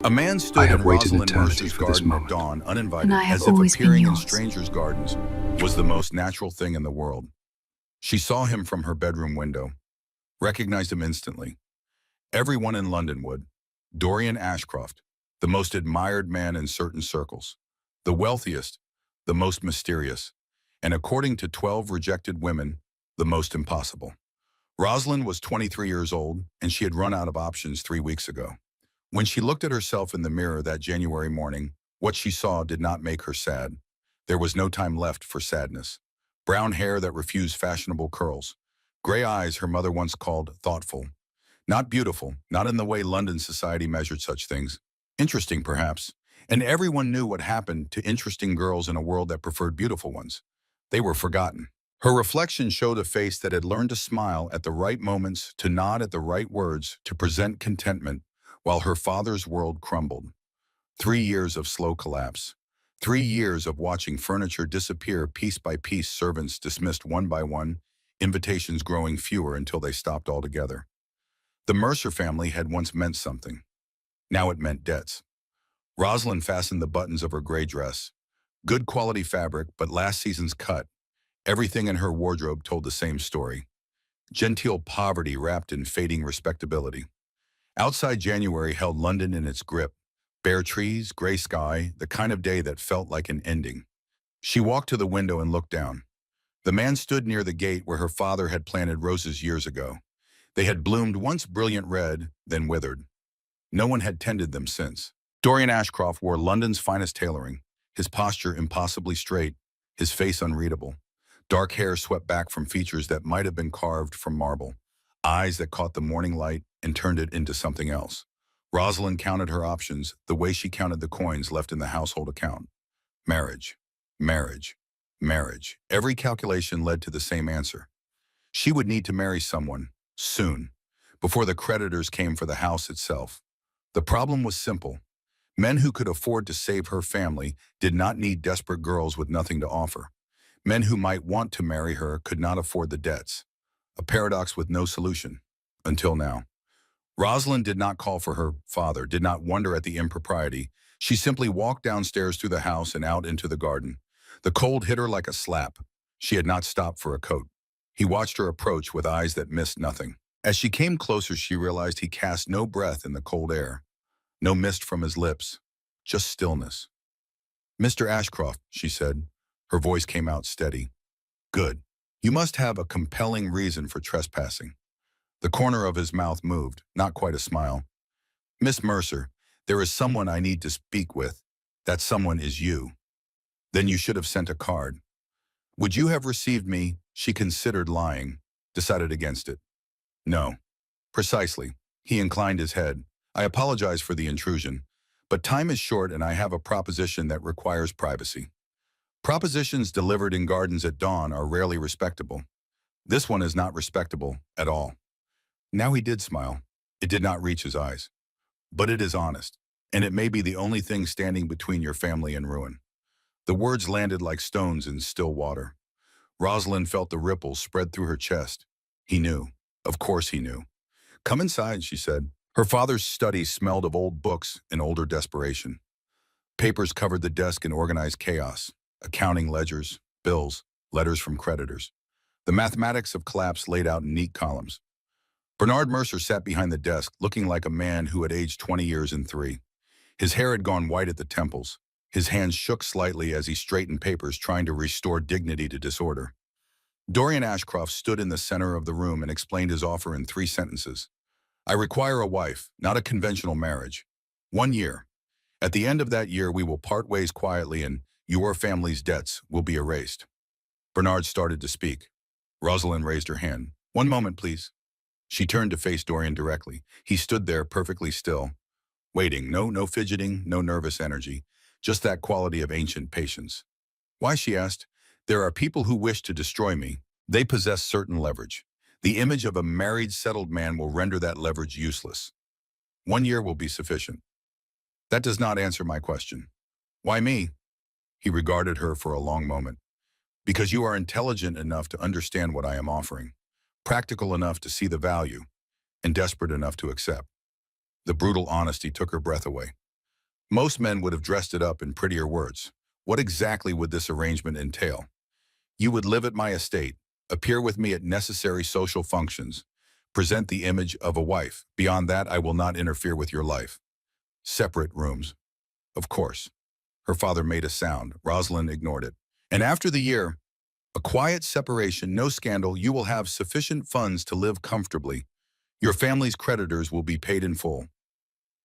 A man I stood have in waited an Rosalind eternity Mercer's for this garden at moment. dawn, And I uninvited, have as if always been appearing in yours. strangers' gardens was the most natural thing in the world. She saw him from her bedroom window, recognized him instantly. Everyone in London would. Dorian Ashcroft, the most admired man in certain circles, the wealthiest, the most mysterious, and according to 12 rejected women, the most impossible. Rosalind was 23 years old, and she had run out of options 3 weeks ago. When she looked at herself in the mirror that January morning, what she saw did not make her sad. There was no time left for sadness. Brown hair that refused fashionable curls. Gray eyes her mother once called thoughtful. Not beautiful, not in the way London society measured such things. Interesting, perhaps. And everyone knew what happened to interesting girls in a world that preferred beautiful ones. They were forgotten. Her reflection showed a face that had learned to smile at the right moments, to nod at the right words, to present contentment, while her father's world crumbled. 3 years of slow collapse. 3 years of watching furniture disappear piece by piece, servants dismissed one by one, invitations growing fewer until they stopped altogether. The Mercer family had once meant something. Now it meant debts. Rosalind fastened the buttons of her gray dress. Good quality fabric, but last season's cut. Everything in her wardrobe told the same story. Genteel poverty wrapped in fading respectability. Outside January held London in its grip. Bare trees, gray sky, the kind of day that felt like an ending. She walked to the window and looked down. The man stood near the gate where her father had planted roses years ago. They had bloomed once brilliant red, then withered. No one had tended them since. Dorian Ashcroft wore London's finest tailoring, his posture impossibly straight, his face unreadable. Dark hair swept back from features that might have been carved from marble, eyes that caught the morning light and turned it into something else. Rosalind counted her options the way she counted the coins left in the household account. Marriage, marriage, marriage. Every calculation led to the same answer. She would need to marry someone, soon, before the creditors came for the house itself. The problem was simple. Men who could afford to save her family did not need desperate girls with nothing to offer. Men who might want to marry her could not afford the debts. A paradox with no solution, until now. Rosalind did not call for her father, did not wonder at the impropriety. She simply walked downstairs through the house and out into the garden. The cold hit her like a slap. She had not stopped for a coat. He watched her approach with eyes that missed nothing. As she came closer, she realized he cast no breath in the cold air. No mist from his lips, just stillness. "Mr. Ashcroft," she said. Her voice came out steady. "Good. You must have a compelling reason for trespassing." The corner of his mouth moved, not quite a smile. "Miss Mercer, there is someone I need to speak with. That someone is you. Then you should have sent a card. Would you have received me?" She considered lying, decided against it. "No." "Precisely." He inclined his head. "I apologize for the intrusion, but time is short and I have a proposition that requires privacy. Propositions delivered in gardens at dawn are rarely respectable. This one is not respectable at all." Now he did smile. It did not reach his eyes. "But it is honest, and it may be the only thing standing between your family and ruin." The words landed like stones in still water. Rosalind felt the ripples spread through her chest. He knew. Of course he knew. "Come inside," she said. Her father's study smelled of old books and older desperation. Papers covered the desk in organized chaos. Accounting ledgers, bills, letters from creditors. The mathematics of collapse laid out in neat columns. Bernard Mercer sat behind the desk, looking like a man who had aged 20 years in 3. His hair had gone white at the temples. His hands shook slightly as he straightened papers, trying to restore dignity to disorder. Dorian Ashcroft stood in the center of the room and explained his offer in 3 sentences. "I require a wife, not a conventional marriage. 1 year. At the end of that year, we will part ways quietly and your family's debts will be erased." Bernard started to speak. Rosalind raised her hand. "One moment, please." She turned to face Dorian directly. He stood there perfectly still, waiting. No fidgeting, no nervous energy, just that quality of ancient patience. "Why?" she asked. "There are people who wish to destroy me. They possess certain leverage. The image of a married, settled man will render that leverage useless. 1 year will be sufficient." "That does not answer my question." "Why me?" He regarded her for a long moment. "Because you are intelligent enough to understand what I am offering, practical enough to see the value, and desperate enough to accept." The brutal honesty took her breath away. Most men would have dressed it up in prettier words. What exactly would this arrangement entail? You would live at my estate, appear with me at necessary social functions, present the image of a wife. Beyond that, I will not interfere with your life. Separate rooms. Of course. Her father made a sound. Rosalind ignored it. And after the year, a quiet separation, no scandal, you will have sufficient funds to live comfortably. Your family's creditors will be paid in full.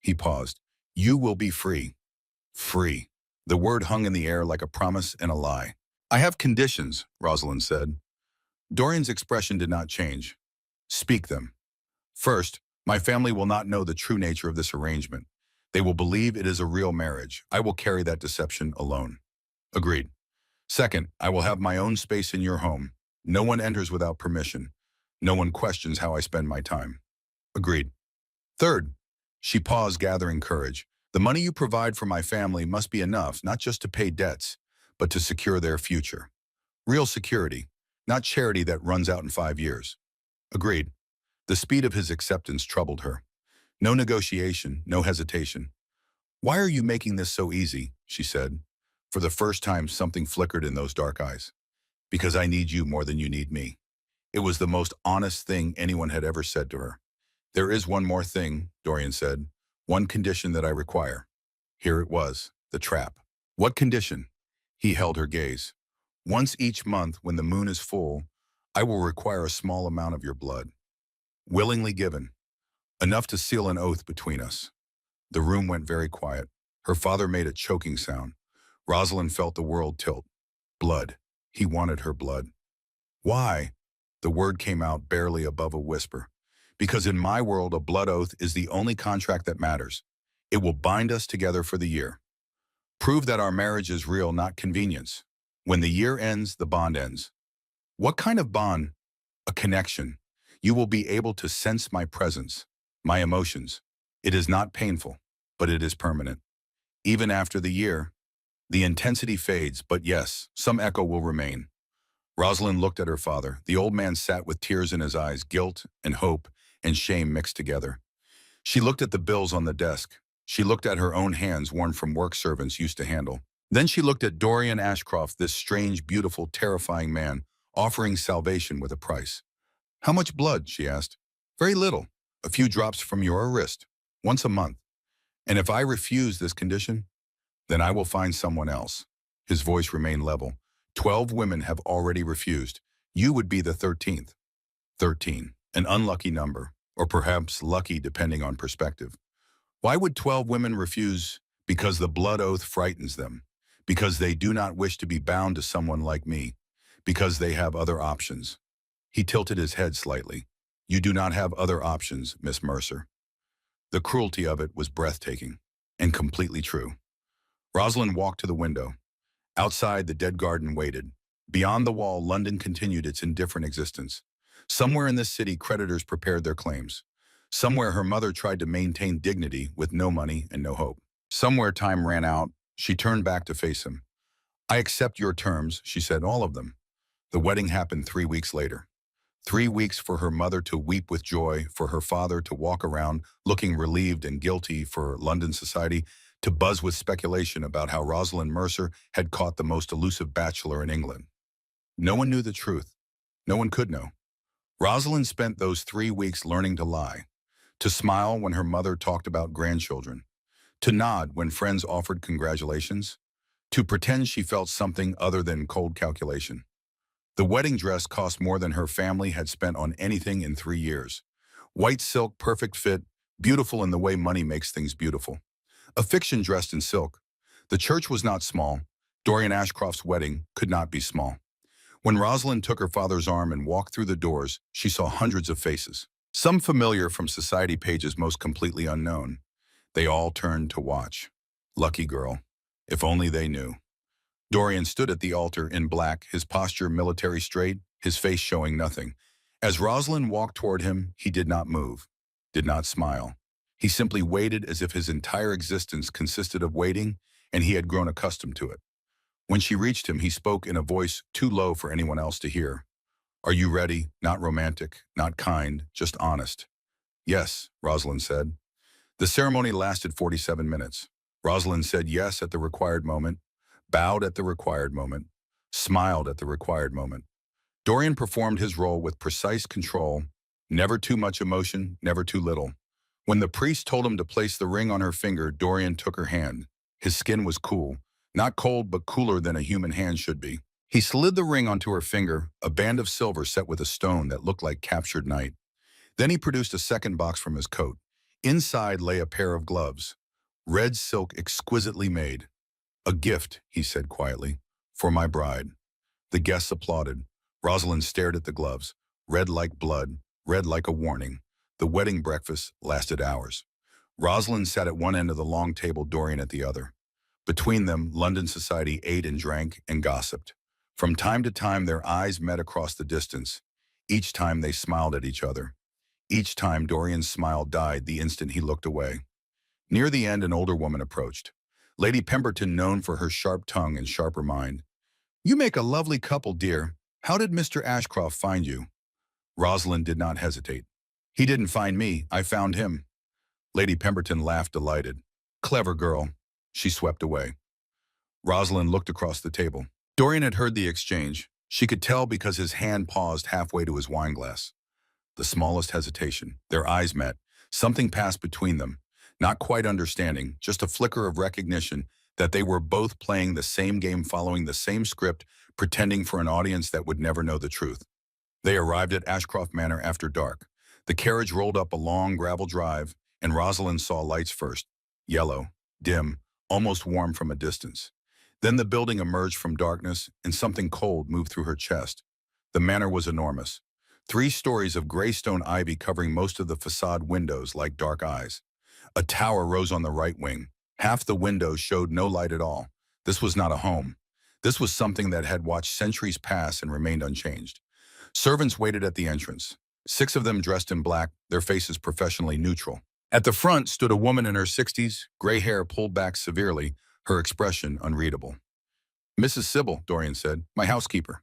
He paused. You will be free. Free. The word hung in the air like a promise and a lie. I have conditions, Rosalind said. Dorian's expression did not change. Speak them. First, my family will not know the true nature of this arrangement. They will believe it is a real marriage. I will carry that deception alone. Agreed. Second, I will have my own space in your home. No one enters without permission. No one questions how I spend my time. Agreed. Third, she paused, gathering courage. The money you provide for my family must be enough, not just to pay debts, but to secure their future. Real security, not charity that runs out in 5 years. Agreed. The speed of his acceptance troubled her. No negotiation, no hesitation. Why are you making this so easy? She said. For the first time, something flickered in those dark eyes. Because I need you more than you need me. It was the most honest thing anyone had ever said to her. There is one more thing, Dorian said. One condition that I require. Here it was, the trap. What condition? He held her gaze. Once each month, when the moon is full, I will require a small amount of your blood. Willingly given. Enough to seal an oath between us. The room went very quiet. Her father made a choking sound. Rosalind felt the world tilt. Blood. He wanted her blood. Why? The word came out barely above a whisper. Because in my world, a blood oath is the only contract that matters. It will bind us together for the year. Prove that our marriage is real, not convenience. When the year ends, the bond ends. What kind of bond? A connection. You will be able to sense my presence, my emotions. It is not painful, but it is permanent. Even after the year, the intensity fades, but yes, some echo will remain. Rosalind looked at her father. The old man sat with tears in his eyes, guilt and hope and shame mixed together. She looked at the bills on the desk. She looked at her own hands worn from work servants used to handle. Then she looked at Dorian Ashcroft, this strange, beautiful, terrifying man, offering salvation with a price. How much blood? She asked. Very little. A few drops from your wrist. Once a month. And if I refuse this condition, then I will find someone else. His voice remained level. 12 women have already refused. You would be the 13th. 13. An unlucky number, or perhaps lucky depending on perspective. Why would 12 women refuse? Because the blood oath frightens them. Because they do not wish to be bound to someone like me. Because they have other options. He tilted his head slightly. You do not have other options, Miss Mercer. The cruelty of it was breathtaking, and completely true. Rosalind walked to the window. Outside, the dead garden waited. Beyond the wall, London continued its indifferent existence. Somewhere in this city, creditors prepared their claims. Somewhere, her mother tried to maintain dignity with no money and no hope. Somewhere, time ran out. She turned back to face him. I accept your terms, she said, all of them. The wedding happened 3 weeks later. 3 weeks for her mother to weep with joy, for her father to walk around looking relieved and guilty, for London society to buzz with speculation about how Rosalind Mercer had caught the most elusive bachelor in England. No one knew the truth. No one could know. Rosalind spent those 3 weeks learning to lie, to smile when her mother talked about grandchildren, to nod when friends offered congratulations, to pretend she felt something other than cold calculation. The wedding dress cost more than her family had spent on anything in 3 years. White silk, perfect fit, beautiful in the way money makes things beautiful. A fiction dressed in silk. The church was not small. Dorian Ashcroft's wedding could not be small. When Rosalind took her father's arm and walked through the doors, she saw hundreds of faces. Some familiar from society pages, most completely unknown. They all turned to watch. Lucky girl. If only they knew. Dorian stood at the altar in black, his posture military straight, his face showing nothing. As Rosalind walked toward him, he did not move, did not smile. He simply waited as if his entire existence consisted of waiting, and he had grown accustomed to it. When she reached him, he spoke in a voice too low for anyone else to hear. Are you ready? Not romantic, not kind, just honest. Yes, Rosalind said. The ceremony lasted 47 minutes. Rosalind said yes at the required moment, bowed at the required moment, smiled at the required moment. Dorian performed his role with precise control, never too much emotion, never too little. When the priest told him to place the ring on her finger, Dorian took her hand. His skin was cool, not cold but cooler than a human hand should be. He slid the ring onto her finger, a band of silver set with a stone that looked like captured night. Then he produced a second box from his coat. Inside lay a pair of gloves, red silk exquisitely made. A gift, he said quietly, for my bride. The guests applauded. Rosalind stared at the gloves, red like blood, red like a warning. The wedding breakfast lasted hours. Rosalind sat at one end of the long table, Dorian at the other. Between them, London society ate and drank and gossiped. From time to time, their eyes met across the distance. Each time they smiled at each other. Each time Dorian's smile died the instant he looked away. Near the end, an older woman approached. Lady Pemberton, known for her sharp tongue and sharper mind. "You make a lovely couple, dear. How did Mr. Ashcroft find you?" Rosalind did not hesitate. "He didn't find me, I found him." Lady Pemberton laughed, delighted. "Clever girl." She swept away. Rosalind looked across the table. Dorian had heard the exchange. She could tell because his hand paused halfway to his wineglass. The smallest hesitation. Their eyes met. Something passed between them. Not quite understanding, just a flicker of recognition that they were both playing the same game, following the same script, pretending for an audience that would never know the truth. They arrived at Ashcroft Manor after dark. The carriage rolled up a long gravel drive, and Rosalind saw lights first. Yellow, dim, almost warm from a distance. Then the building emerged from darkness, and something cold moved through her chest. The manor was enormous. 3 stories of gray stone ivy covering most of the facade windows like dark eyes. A tower rose on the right wing. Half the windows showed no light at all. This was not a home. This was something that had watched centuries pass and remained unchanged. Servants waited at the entrance. 6 of them dressed in black, their faces professionally neutral. At the front stood a woman in her 60s, gray hair pulled back severely, her expression unreadable. "Mrs. Sybil," Dorian said, "my housekeeper."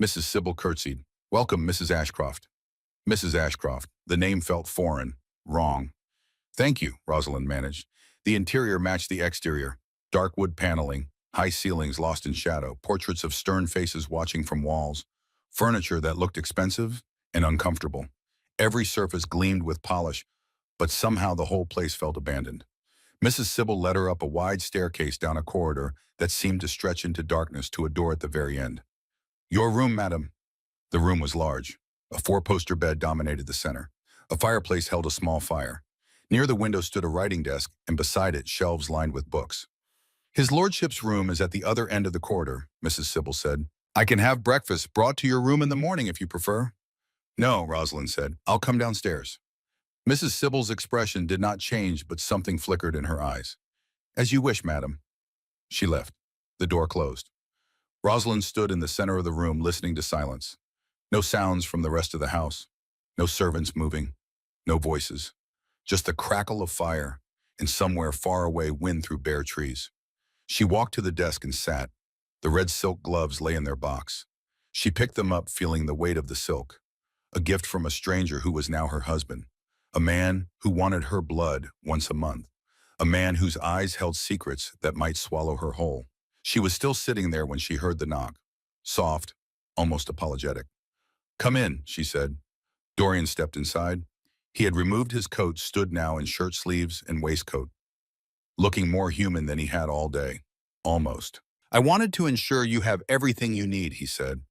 Mrs. Sybil curtsied. "Welcome, Mrs. Ashcroft." Mrs. Ashcroft. The name felt foreign, wrong. "Thank you," Rosalind managed. The interior matched the exterior. Dark wood paneling, high ceilings lost in shadow, portraits of stern faces watching from walls, furniture that looked expensive and uncomfortable. Every surface gleamed with polish, but somehow the whole place felt abandoned. Mrs. Sybil led her up a wide staircase down a corridor that seemed to stretch into darkness to a door at the very end. "Your room, madam." The room was large. A 4-poster bed dominated the center. A fireplace held a small fire. Near the window stood a writing desk, and beside it, shelves lined with books. "His lordship's room is at the other end of the corridor," Mrs. Sybil said. "I can have breakfast brought to your room in the morning if you prefer." "No," Rosalind said. "I'll come downstairs." Mrs. Sybil's expression did not change, but something flickered in her eyes. "As you wish, madam." She left. The door closed. Rosalind stood in the center of the room, listening to silence. No sounds from the rest of the house. No servants moving. No voices. Just the crackle of fire, and somewhere far away, wind through bare trees. She walked to the desk and sat. The red silk gloves lay in their box. She picked them up, feeling the weight of the silk. A gift from a stranger who was now her husband. A man who wanted her blood once a month. A man whose eyes held secrets that might swallow her whole. She was still sitting there when she heard the knock. Soft, almost apologetic. "Come in," she said. Dorian stepped inside. He had removed his coat, stood now in shirt sleeves and waistcoat, looking more human than he had all day. Almost. "I wanted to ensure you have everything you need," he said.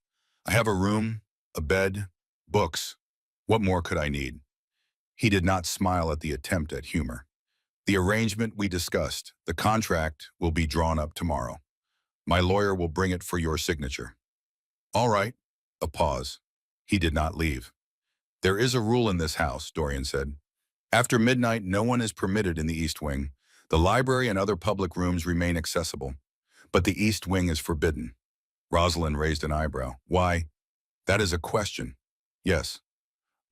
"I have a room, a bed, books. What more could I need?" He did not smile at the attempt at humor. "The arrangement we discussed, the contract, will be drawn up tomorrow. My lawyer will bring it for your signature." "All right." A pause. He did not leave. "There is a rule in this house," Dorian said. "After midnight, no one is permitted in the East Wing. The library and other public rooms remain accessible, but the East Wing is forbidden." Rosalind raised an eyebrow. "Why?" "That is a question." "Yes."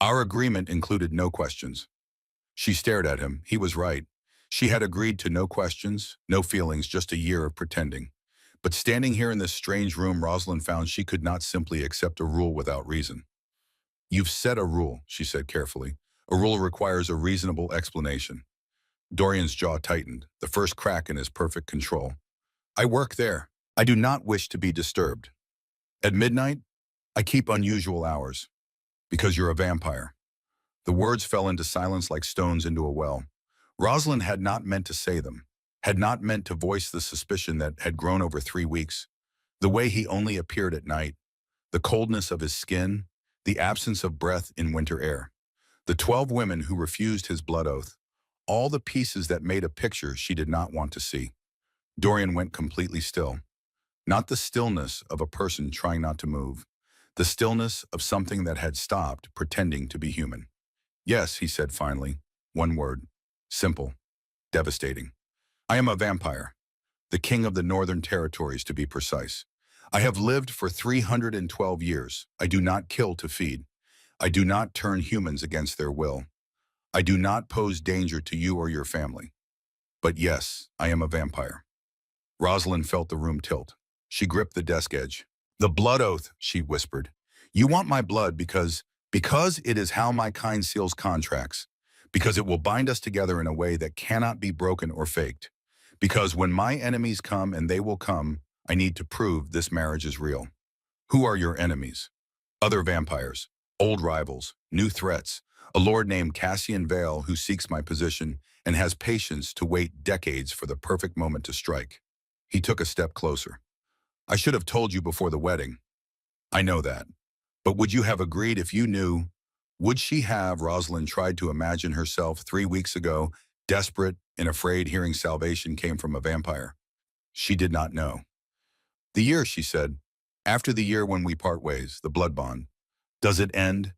"Our agreement included no questions." She stared at him. He was right. She had agreed to no questions, no feelings, just a year of pretending. But standing here in this strange room, Rosalind found she could not simply accept a rule without reason. "You've set a rule," she said carefully. "A rule requires a reasonable explanation." Dorian's jaw tightened, the first crack in his perfect control. I work there. I do not wish to be disturbed. At midnight, I keep unusual hours. Because you're a vampire. The words fell into silence like stones into a well. Rosalind had not meant to say them, had not meant to voice the suspicion that had grown over 3 weeks. The way he only appeared at night, the coldness of his skin, the absence of breath in winter air. The 12 women who refused his blood oath, all the pieces that made a picture she did not want to see. Dorian went completely still. Not the stillness of a person trying not to move, the stillness of something that had stopped pretending to be human. Yes, he said finally, one word, simple, devastating. I am a vampire, the king of the Northern Territories to be precise. I have lived for 312 years. I do not kill to feed. I do not turn humans against their will. I do not pose danger to you or your family. But yes, I am a vampire. Rosalind felt the room tilt. She gripped the desk edge. The blood oath, she whispered. You want my blood because it is how my kind seals contracts, because it will bind us together in a way that cannot be broken or faked. Because when my enemies come, and they will come, I need to prove this marriage is real. Who are your enemies? Other vampires, old rivals, new threats, a lord named Cassian Vale who seeks my position and has patience to wait decades for the perfect moment to strike. He took a step closer. I should have told you before the wedding. I know that. But would you have agreed if you knew? Would she have? Rosalind tried to imagine herself 3 weeks ago, desperate and afraid hearing salvation came from a vampire. She did not know. The year, she said. After the year when we part ways, the blood bond. Does it end?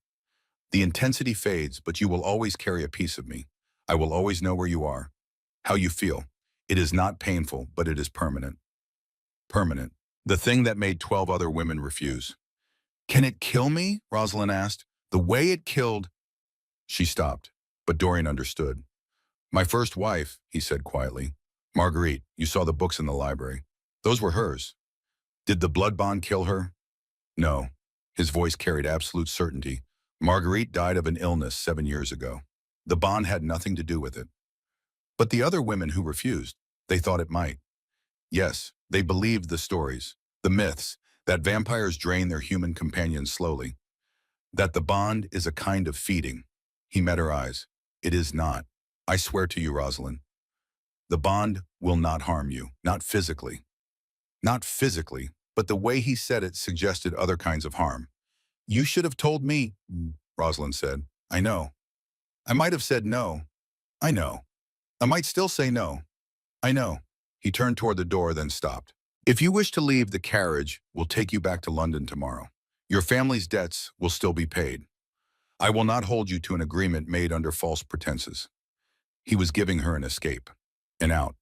The intensity fades, but you will always carry a piece of me. I will always know where you are, how you feel. It is not painful, but it is permanent. Permanent. The thing that made 12 other women refuse. Can it kill me? Rosalind asked. The way it killed... She stopped, but Dorian understood. My first wife, he said quietly. Marguerite, you saw the books in the library. Those were hers. Did the blood bond kill her? No. His voice carried absolute certainty. Marguerite died of an illness 7 years ago. The bond had nothing to do with it. But the other women who refused, they thought it might. Yes, they believed the stories, the myths, that vampires drain their human companions slowly. That the bond is a kind of feeding. He met her eyes. It is not. I swear to you, Rosalind. The bond will not harm you, not physically. Not physically, but the way he said it suggested other kinds of harm. You should have told me, Rosalind said. I know. I might have said no. I know. I might still say no. I know. He turned toward the door, then stopped. If you wish to leave, the carriage will take you back to London tomorrow. Your family's debts will still be paid. I will not hold you to an agreement made under false pretenses. He was giving her an escape, an out.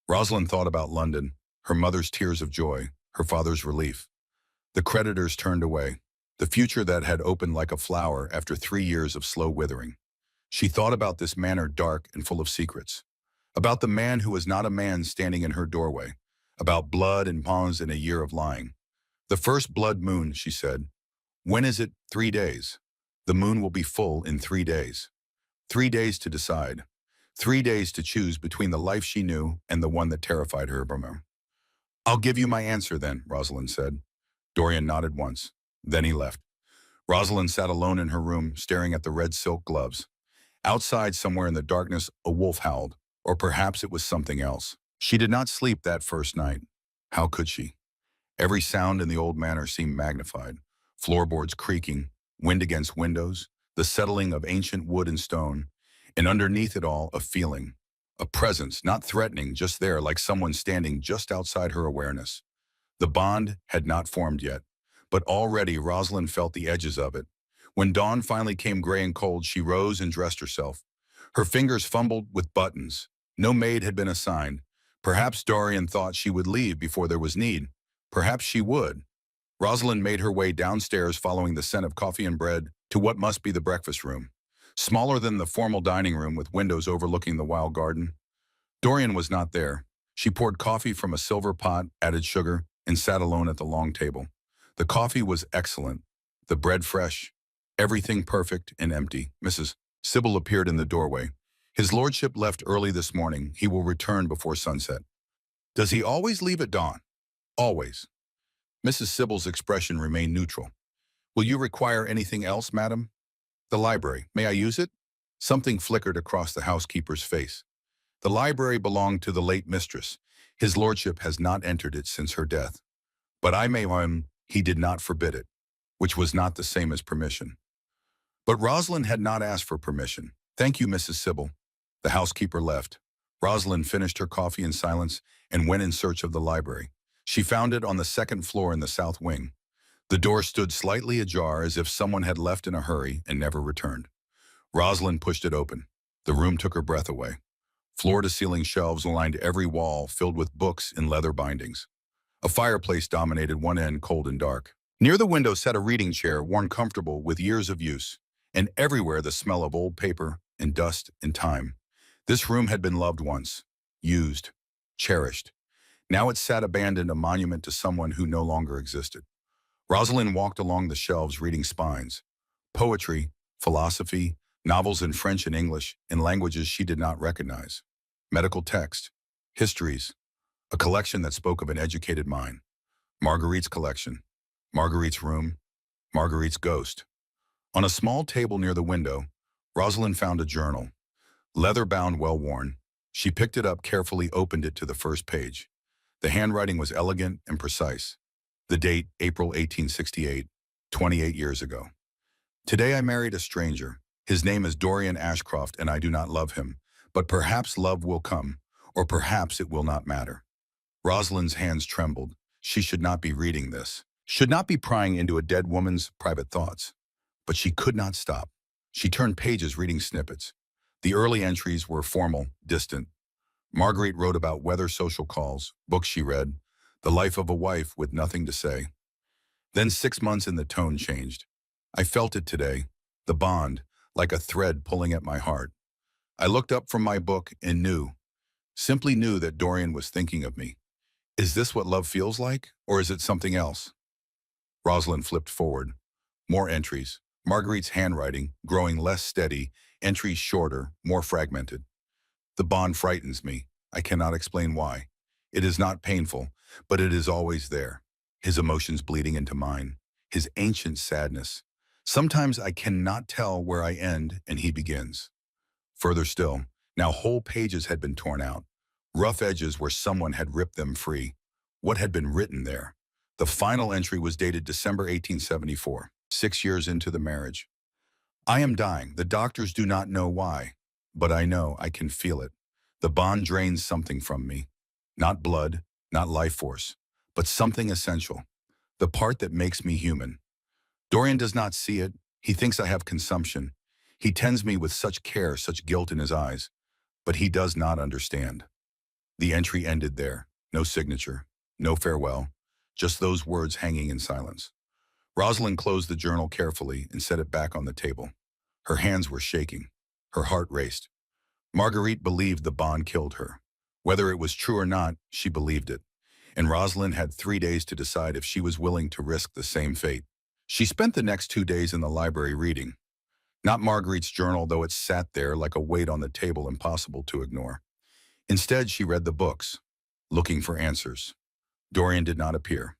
Rosalind thought about London, her mother's tears of joy, her father's relief. The creditors turned away, the future that had opened like a flower after 3 years of slow withering. She thought about this manor dark and full of secrets, about the man who was not a man standing in her doorway, about blood and pawns in a year of lying. The first blood moon, she said. When is it? 3 days. The moon will be full in 3 days. 3 days to decide. 3 days to choose between the life she knew and the one that terrified her. I'll give you my answer then, Rosalind said. Dorian nodded once. Then he left. Rosalind sat alone in her room, staring at the red silk gloves. Outside, somewhere in the darkness, a wolf howled, or perhaps it was something else. She did not sleep that first night. How could she? Every sound in the old manor seemed magnified. Floorboards creaking, wind against windows, the settling of ancient wood and stone, and underneath it all, a feeling, a presence, not threatening, just there, like someone standing just outside her awareness. The bond had not formed yet, but already Rosalind felt the edges of it. When dawn finally came gray and cold, she rose and dressed herself. Her fingers fumbled with buttons. No maid had been assigned. Perhaps Dorian thought she would leave before there was need. Perhaps she would. Rosalind made her way downstairs, following the scent of coffee and bread, to what must be the breakfast room. Smaller than the formal dining room with windows overlooking the wild garden. Dorian was not there. She poured coffee from a silver pot, added sugar, and sat alone at the long table. The coffee was excellent, the bread fresh, everything perfect and empty. Mrs. Sybil appeared in the doorway. His lordship left early this morning. He will return before sunset. Does he always leave at dawn? Always. Mrs. Sybil's expression remained neutral. Will you require anything else, madam? The library. May I use it? Something flickered across the housekeeper's face. The library belonged to the late mistress. His lordship has not entered it since her death. But I may, he did not forbid it, which was not the same as permission. But Rosalind had not asked for permission. Thank you, Mrs. Sybil. The housekeeper left. Rosalind finished her coffee in silence and went in search of the library. She found it on the second floor in the south wing. The door stood slightly ajar as if someone had left in a hurry and never returned. Rosalind pushed it open. The room took her breath away. Floor-to-ceiling shelves lined every wall, filled with books in leather bindings. A fireplace dominated one end, cold and dark. Near the window sat a reading chair, worn comfortable with years of use, and everywhere the smell of old paper and dust and time. This room had been loved once, used, cherished. Now it sat abandoned, a monument to someone who no longer existed. Rosalind walked along the shelves reading spines, poetry, philosophy, novels in French and English, in languages she did not recognize, medical text, histories, a collection that spoke of an educated mind. Marguerite's collection, Marguerite's room, Marguerite's ghost. On a small table near the window, Rosalind found a journal, leather-bound, well-worn. She picked it up carefully, opened it to the first page. The handwriting was elegant and precise. The date, April 1868, 28 years ago. Today I married a stranger. His name is Dorian Ashcroft, and I do not love him. But perhaps love will come, or perhaps it will not matter. Rosalind's hands trembled. She should not be reading this, should not be prying into a dead woman's private thoughts. But she could not stop. She turned pages reading snippets. The early entries were formal, distant. Marguerite wrote about weather, social calls, books she read, the life of a wife with nothing to say. Then 6 months and the tone changed. I felt it today, the bond, like a thread pulling at my heart. I looked up from my book and knew, simply knew that Dorian was thinking of me. Is this what love feels like, or is it something else? Rosalind flipped forward. More entries. Marguerite's handwriting, growing less steady, entries shorter, more fragmented. The bond frightens me. I cannot explain why. It is not painful, but it is always there. His emotions bleeding into mine. His ancient sadness. Sometimes I cannot tell where I end and he begins. Further still, now whole pages had been torn out. Rough edges where someone had ripped them free. What had been written there? The final entry was dated December 1874, 6 years into the marriage. I am dying. The doctors do not know why, but I know I can feel it. The bond drains something from me. Not blood, not life force, but something essential. The part that makes me human. Dorian does not see it. He thinks I have consumption. He tends me with such care, such guilt in his eyes, but he does not understand. The entry ended there. No signature, no farewell, just those words hanging in silence. Rosalind closed the journal carefully and set it back on the table. Her hands were shaking. Her heart raced. Marguerite believed the bond killed her. Whether it was true or not, she believed it. And Rosalind had 3 days to decide if she was willing to risk the same fate. She spent the next 2 days in the library reading. Not Marguerite's journal, though it sat there like a weight on the table impossible to ignore. Instead, she read the books, looking for answers. Dorian did not appear.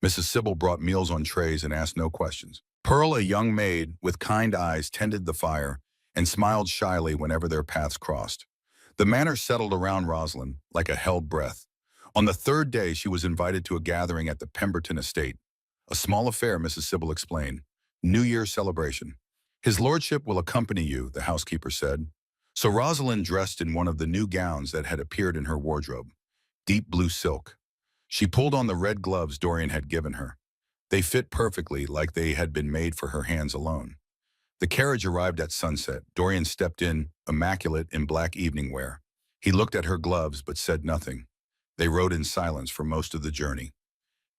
Mrs. Sybil brought meals on trays and asked no questions. Pearl, a young maid with kind eyes, tended the fire and smiled shyly whenever their paths crossed. The manor settled around Rosalind like a held breath. On the 3rd day, she was invited to a gathering at the Pemberton estate. A small affair, Mrs. Sybil explained. New Year's celebration. His lordship will accompany you, the housekeeper said. So Rosalind dressed in one of the new gowns that had appeared in her wardrobe. Deep blue silk. She pulled on the red gloves Dorian had given her. They fit perfectly, like they had been made for her hands alone. The carriage arrived at sunset. Dorian stepped in, immaculate in black evening wear. He looked at her gloves but said nothing. They rode in silence for most of the journey.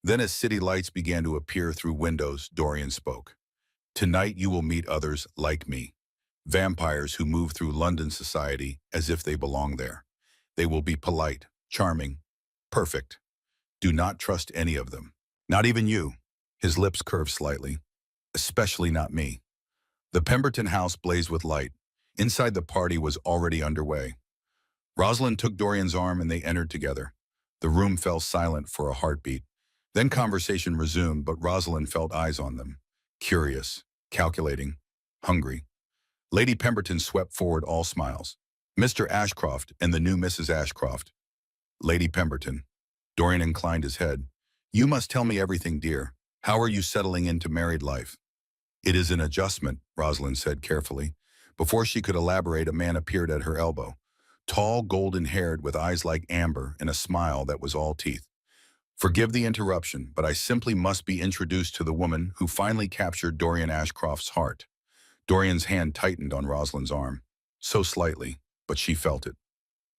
Then as city lights began to appear through windows, Dorian spoke. Tonight you will meet others like me. Vampires who move through London society as if they belong there. They will be polite, charming, perfect. Do not trust any of them. Not even you. His lips curved slightly. Especially not me. The Pemberton house blazed with light. Inside, the party was already underway. Rosalind took Dorian's arm and they entered together. The room fell silent for a heartbeat. Then conversation resumed, but Rosalind felt eyes on them. Curious, calculating, hungry. Lady Pemberton swept forward, all smiles. Mr. Ashcroft and the new Mrs. Ashcroft. Lady Pemberton. Dorian inclined his head. You must tell me everything, dear. How are you settling into married life? It is an adjustment, Rosalind said carefully. Before she could elaborate, a man appeared at her elbow. Tall, golden-haired, with eyes like amber and a smile that was all teeth. Forgive the interruption, but I simply must be introduced to the woman who finally captured Dorian Ashcroft's heart. Dorian's hand tightened on Rosalind's arm. So slightly, but she felt it.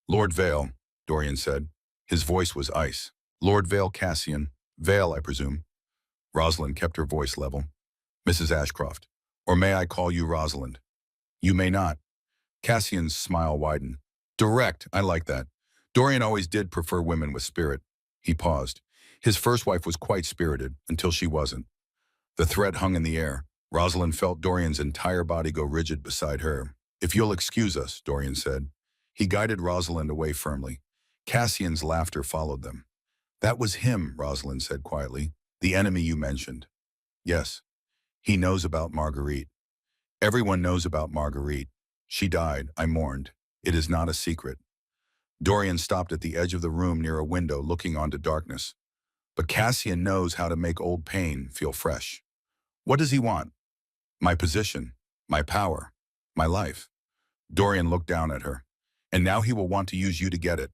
Lord Vale, Dorian said. His voice was ice. Lord Vale Cassian. Vale, I presume. Rosalind kept her voice level. Mrs. Ashcroft. Or may I call you Rosalind? You may not. Cassian's smile widened. Direct, I like that. Dorian always did prefer women with spirit. He paused. His first wife was quite spirited, until she wasn't. The threat hung in the air. Rosalind felt Dorian's entire body go rigid beside her. If you'll excuse us, Dorian said. He guided Rosalind away firmly. Cassian's laughter followed them. That was him, Rosalind said quietly. The enemy you mentioned. Yes. He knows about Marguerite. Everyone knows about Marguerite. She died, I mourned. It is not a secret. Dorian stopped at the edge of the room near a window looking onto darkness. But Cassian knows how to make old pain feel fresh. What does he want? My position, my power, my life. Dorian looked down at her. And now he will want to use you to get it.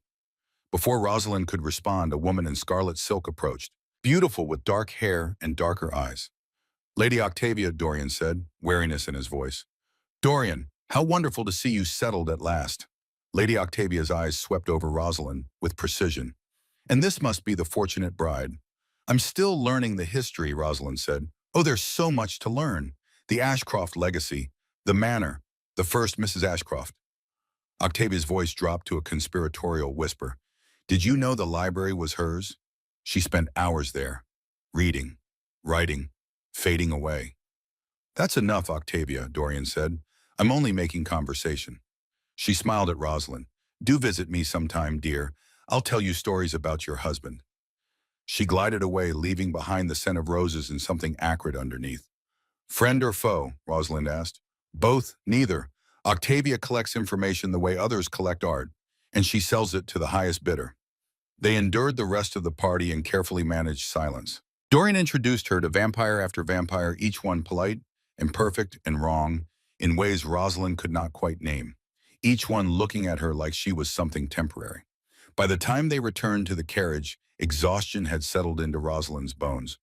Before Rosalind could respond, a woman in scarlet silk approached, beautiful with dark hair and darker eyes. Lady Octavia, Dorian said, wariness in his voice. Dorian, how wonderful to see you settled at last. Lady Octavia's eyes swept over Rosalind with precision. And this must be the fortunate bride. I'm still learning the history, Rosalind said. Oh, there's so much to learn. The Ashcroft legacy, the manor, the first Mrs. Ashcroft. Octavia's voice dropped to a conspiratorial whisper. Did you know the library was hers? She spent hours there, reading, writing, fading away. That's enough, Octavia, Dorian said. I'm only making conversation. She smiled at Rosalind. Do visit me sometime, dear. I'll tell you stories about your husband. She glided away, leaving behind the scent of roses and something acrid underneath. Friend or foe? Rosalind asked. Both, neither. Octavia collects information the way others collect art, and she sells it to the highest bidder. They endured the rest of the party in carefully managed silence. Dorian introduced her to vampire after vampire, each one polite and perfect and wrong, in ways Rosalind could not quite name, each one looking at her like she was something temporary. By the time they returned to the carriage, exhaustion had settled into Rosalind's bones.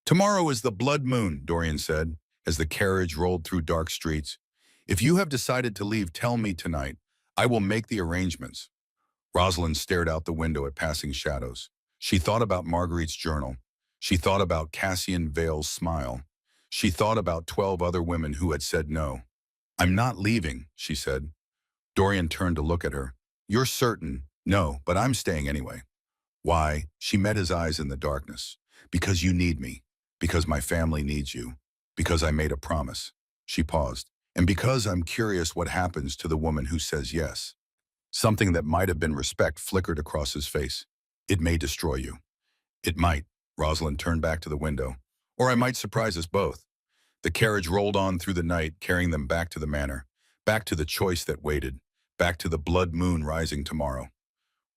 Tomorrow is the blood moon, Dorian said, as the carriage rolled through dark streets. If you have decided to leave, tell me tonight. I will make the arrangements. Rosalind stared out the window at passing shadows. She thought about Marguerite's journal. She thought about Cassian Vale's smile. She thought about 12 other women who had said no. I'm not leaving, she said. Dorian turned to look at her. You're certain? No, but I'm staying anyway. Why? She met his eyes in the darkness. Because you need me. Because my family needs you. Because I made a promise. She paused. And because I'm curious what happens to the woman who says yes. Something that might have been respect flickered across his face. It may destroy you. It might. Rosalind turned back to the window. Or I might surprise us both. The carriage rolled on through the night, carrying them back to the manor, back to the choice that waited, back to the blood moon rising tomorrow.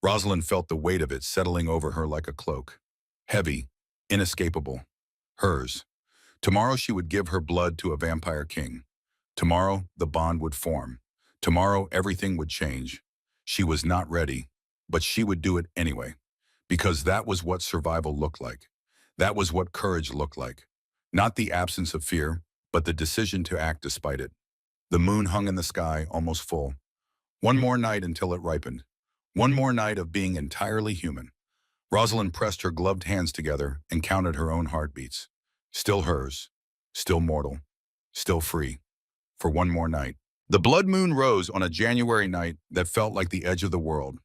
Rosalind felt the weight of it settling over her like a cloak. Heavy, inescapable. Hers. Tomorrow she would give her blood to a vampire king. Tomorrow the bond would form. Tomorrow everything would change. She was not ready, but she would do it anyway. Because that was what survival looked like. That was what courage looked like. Not the absence of fear, but the decision to act despite it. The moon hung in the sky, almost full. One more night until it ripened. One more night of being entirely human. Rosalind pressed her gloved hands together and counted her own heartbeats. Still hers. Still mortal. Still free. For one more night. The blood moon rose on a January night that felt like the edge of the world.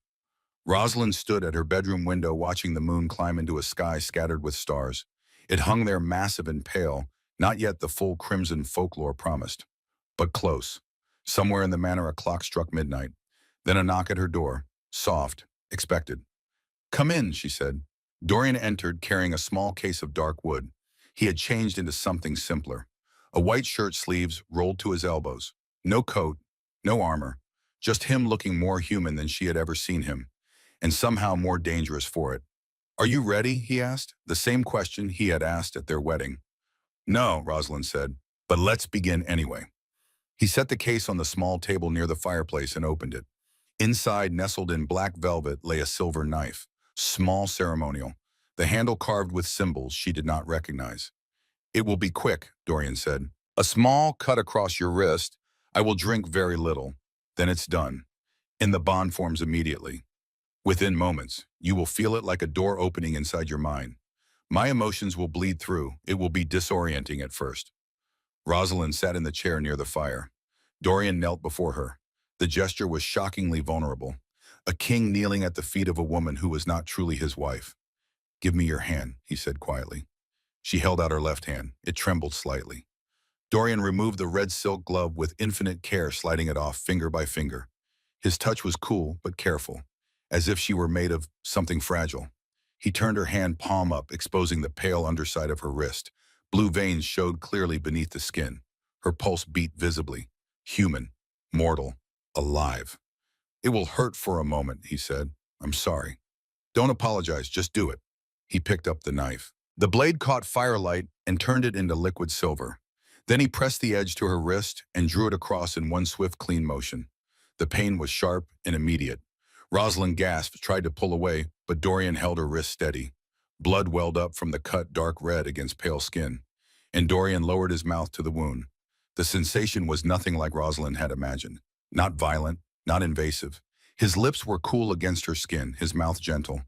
Rosalind stood at her bedroom window watching the moon climb into a sky scattered with stars. It hung there massive and pale, not yet the full crimson folklore promised, but close. Somewhere in the manor, a clock struck midnight. Then a knock at her door. Soft, expected. "Come in," she said. Dorian entered carrying a small case of dark wood. He had changed into something simpler. A white shirt sleeves rolled to his elbows. No coat, no armor. Just him looking more human than she had ever seen him, and somehow more dangerous for it. "Are you ready?" he asked, the same question he had asked at their wedding. "No," Rosalind said, "but let's begin anyway." He set the case on the small table near the fireplace and opened it. Inside, nestled in black velvet, lay a silver knife, small, ceremonial, the handle carved with symbols she did not recognize. "It will be quick," Dorian said. "A small cut across your wrist. I will drink very little. Then it's done. And the bond forms immediately. Within moments, you will feel it like a door opening inside your mind. My emotions will bleed through. It will be disorienting at first." Rosalind sat in the chair near the fire. Dorian knelt before her. The gesture was shockingly vulnerable. A king kneeling at the feet of a woman who was not truly his wife. "Give me your hand," he said quietly. She held out her left hand. It trembled slightly. Dorian removed the red silk glove with infinite care, sliding it off finger by finger. His touch was cool but careful, as if she were made of something fragile. He turned her hand palm up, exposing the pale underside of her wrist. Blue veins showed clearly beneath the skin. Her pulse beat visibly. Human, mortal, alive. "It will hurt for a moment," he said. "I'm sorry." "Don't apologize, just do it." He picked up the knife. The blade caught firelight and turned it into liquid silver. Then he pressed the edge to her wrist and drew it across in one swift, clean motion. The pain was sharp and immediate. Rosalind gasped, tried to pull away, but Dorian held her wrist steady. Blood welled up from the cut dark red against pale skin, and Dorian lowered his mouth to the wound. The sensation was nothing like Rosalind had imagined. Not violent, not invasive. His lips were cool against her skin, his mouth gentle.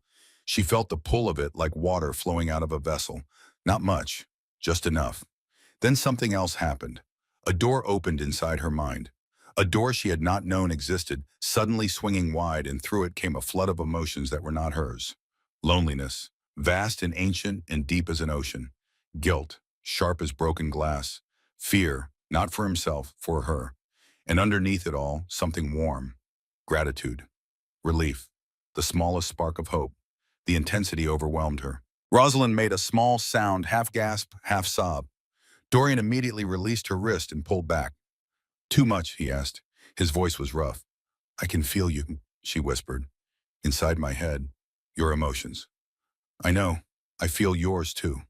She felt the pull of it like water flowing out of a vessel. Not much, just enough. Then something else happened. A door opened inside her mind. A door she had not known existed, suddenly swinging wide, and through it came a flood of emotions that were not hers. Loneliness, vast and ancient and deep as an ocean. Guilt, sharp as broken glass. Fear, not for himself, for her. And underneath it all, something warm. Gratitude. Relief. The smallest spark of hope. The intensity overwhelmed her. Rosalind made a small sound, half gasp, half sob. Dorian immediately released her wrist and pulled back. "Too much?" he asked. His voice was rough. "I can feel you," she whispered. "Inside my head. Your emotions." "I know. I feel yours too."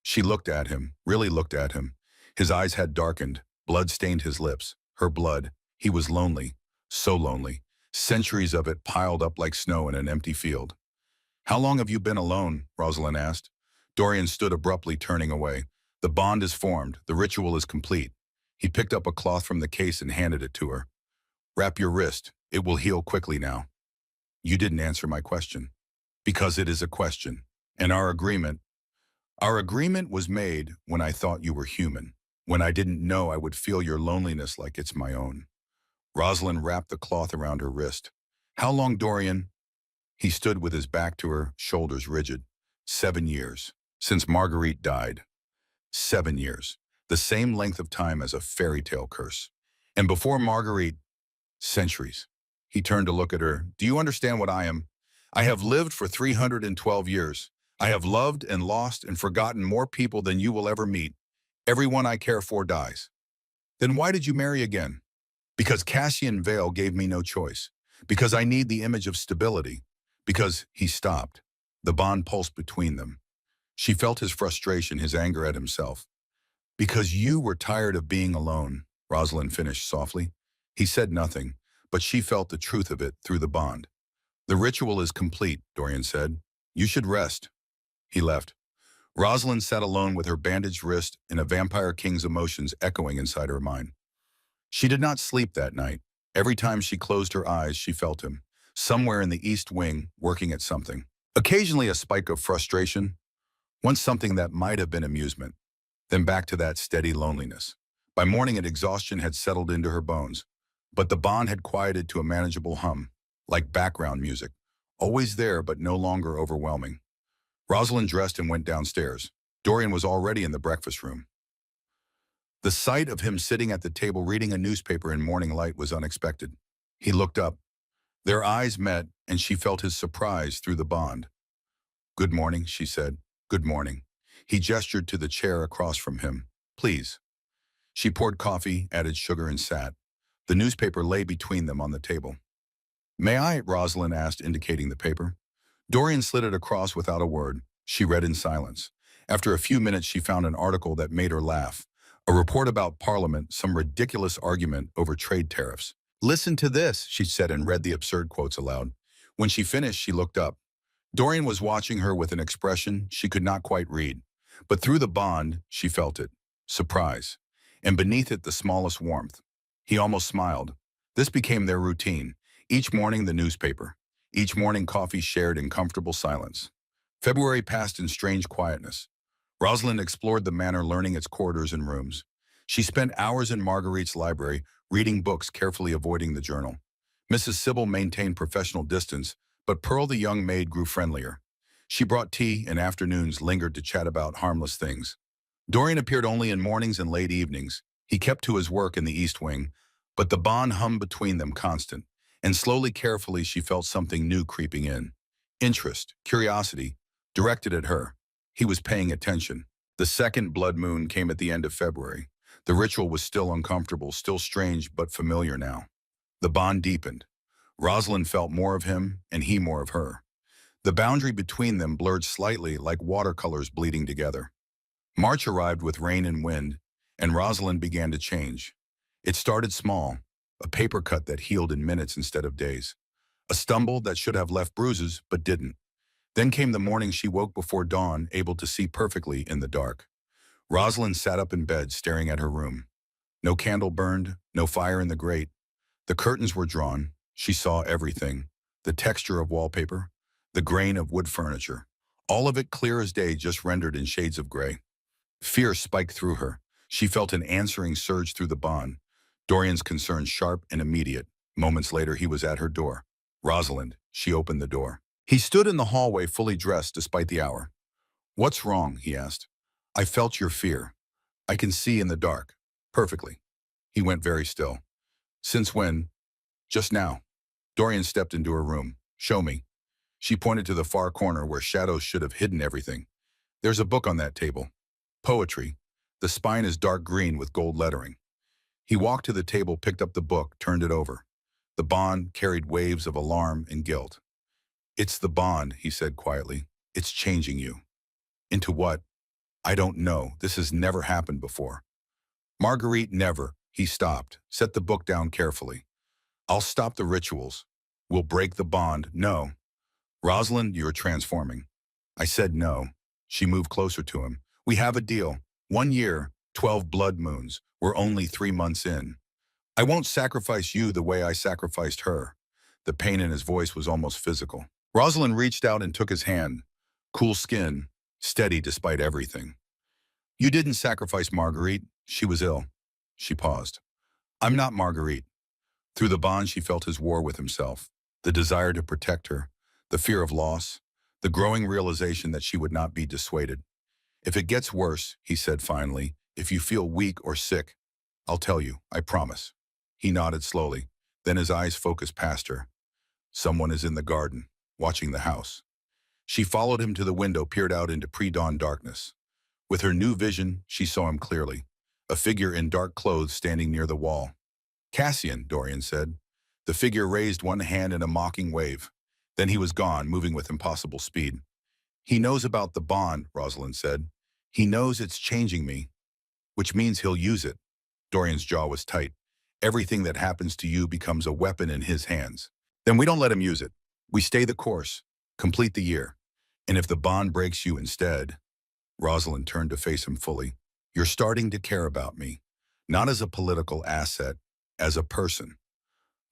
She looked at him, really looked at him. His eyes had darkened. Blood stained his lips. Her blood. He was lonely. So lonely. Centuries of it piled up like snow in an empty field. "How long have you been alone?" Rosalind asked. Dorian stood abruptly, turning away. "The bond is formed. The ritual is complete." He picked up a cloth from the case and handed it to her. "Wrap your wrist. It will heal quickly now." "You didn't answer my question." "Because it is a question. And our agreement was made when I thought you were human, when I didn't know I would feel your loneliness like it's my own." Rosalind wrapped the cloth around her wrist. "How long, Dorian?" He stood with his back to her, shoulders rigid. 7 years. Since Marguerite died. 7 years. The same length of time as a fairy tale curse. And before Marguerite, centuries. He turned to look at her. "Do you understand what I am? I have lived for 312 years. I have loved and lost and forgotten more people than you will ever meet. Everyone I care for dies." "Then why did you marry again?" "Because Cassian Vale gave me no choice. Because I need the image of stability. Because," he stopped. The bond pulsed between them. She felt his frustration, his anger at himself. "Because you were tired of being alone," Rosalind finished softly. He said nothing, but she felt the truth of it through the bond. "The ritual is complete," Dorian said. "You should rest." He left. Rosalind sat alone with her bandaged wrist and a vampire king's emotions echoing inside her mind. She did not sleep that night. Every time she closed her eyes, she felt him, somewhere in the east wing, working at something. Occasionally a spike of frustration, once something that might have been amusement, then back to that steady loneliness. By morning, exhaustion had settled into her bones, but the bond had quieted to a manageable hum, like background music, always there but no longer overwhelming. Rosalind dressed and went downstairs. Dorian was already in the breakfast room. The sight of him sitting at the table reading a newspaper in morning light was unexpected. He looked up. Their eyes met, and she felt his surprise through the bond. "Good morning," she said. "Good morning." He gestured to the chair across from him. "Please." She poured coffee, added sugar, and sat. The newspaper lay between them on the table. "May I?" Rosalind asked, indicating the paper. Dorian slid it across without a word. She read in silence. After a few minutes, she found an article that made her laugh. A report about Parliament, some ridiculous argument over trade tariffs. "Listen to this," she said, and read the absurd quotes aloud. When she finished, she looked up. Dorian was watching her with an expression she could not quite read. But through the bond, she felt it. Surprise. And beneath it, the smallest warmth. He almost smiled. This became their routine. Each morning, the newspaper. Each morning, coffee shared in comfortable silence. February passed in strange quietness. Rosalind explored the manor, learning its corridors and rooms. She spent hours in Marguerite's library, reading books, carefully avoiding the journal. Mrs. Sybil maintained professional distance, but Pearl, the young maid, grew friendlier. She brought tea and afternoons lingered to chat about harmless things. Dorian appeared only in mornings and late evenings. He kept to his work in the East Wing, but the bond hummed between them constant, and slowly, carefully, she felt something new creeping in. Interest, curiosity, directed at her. He was paying attention. The second blood moon came at the end of February. The ritual was still uncomfortable, still strange, but familiar now. The bond deepened. Rosalind felt more of him, and he more of her. The boundary between them blurred slightly, like watercolors bleeding together. March arrived with rain and wind, and Rosalind began to change. It started small, a paper cut that healed in minutes instead of days. A stumble that should have left bruises, but didn't. Then came the morning she woke before dawn, able to see perfectly in the dark. Rosalind sat up in bed, staring at her room. No candle burned, no fire in the grate. The curtains were drawn. She saw everything. The texture of wallpaper, the grain of wood furniture. All of it clear as day, just rendered in shades of gray. Fear spiked through her. She felt an answering surge through the bond. Dorian's concern sharp and immediate. Moments later, he was at her door. "Rosalind," she opened the door. He stood in the hallway, fully dressed despite the hour. "What's wrong?" he asked. "I felt your fear. I can see in the dark. Perfectly." He went very still. "Since when?" "Just now." Dorian stepped into her room. "Show me." She pointed to the far corner where shadows should have hidden everything. "There's a book on that table. Poetry. The spine is dark green with gold lettering." He walked to the table, picked up the book, turned it over. The bond carried waves of alarm and guilt. "It's the bond," he said quietly. "It's changing you." "Into what?" "I don't know. This has never happened before." "Marguerite, never." He stopped, set the book down carefully. "I'll stop the rituals. We'll break the bond." "No." "Rosalind, you're transforming." I said no. She moved closer to him. "We have a deal. 1 year, 12 blood moons. We're only 3 months in. I won't sacrifice you the way I sacrificed her." The pain in his voice was almost physical. Rosalind reached out and took his hand. Cool skin, steady despite everything. "You didn't sacrifice Marguerite. She was ill." She paused. "I'm not Marguerite." Through the bond, she felt his war with himself, the desire to protect her, the fear of loss, the growing realization that she would not be dissuaded. "If it gets worse," he said finally, "if you feel weak or sick, I'll tell you, I promise." He nodded slowly, then his eyes focused past her. "Someone is in the garden, watching the house." She followed him to the window, peered out into pre-dawn darkness. With her new vision, she saw him clearly, a figure in dark clothes standing near the wall. "Cassian," Dorian said. The figure raised one hand in a mocking wave. Then he was gone, moving with impossible speed. "He knows about the bond," Rosalind said. "He knows it's changing me, which means he'll use it." Dorian's jaw was tight. "Everything that happens to you becomes a weapon in his hands. Then we don't let him use it. We stay the course, complete the year. And if the bond breaks you instead..." Rosalind turned to face him fully. "You're starting to care about me, not as a political asset, as a person."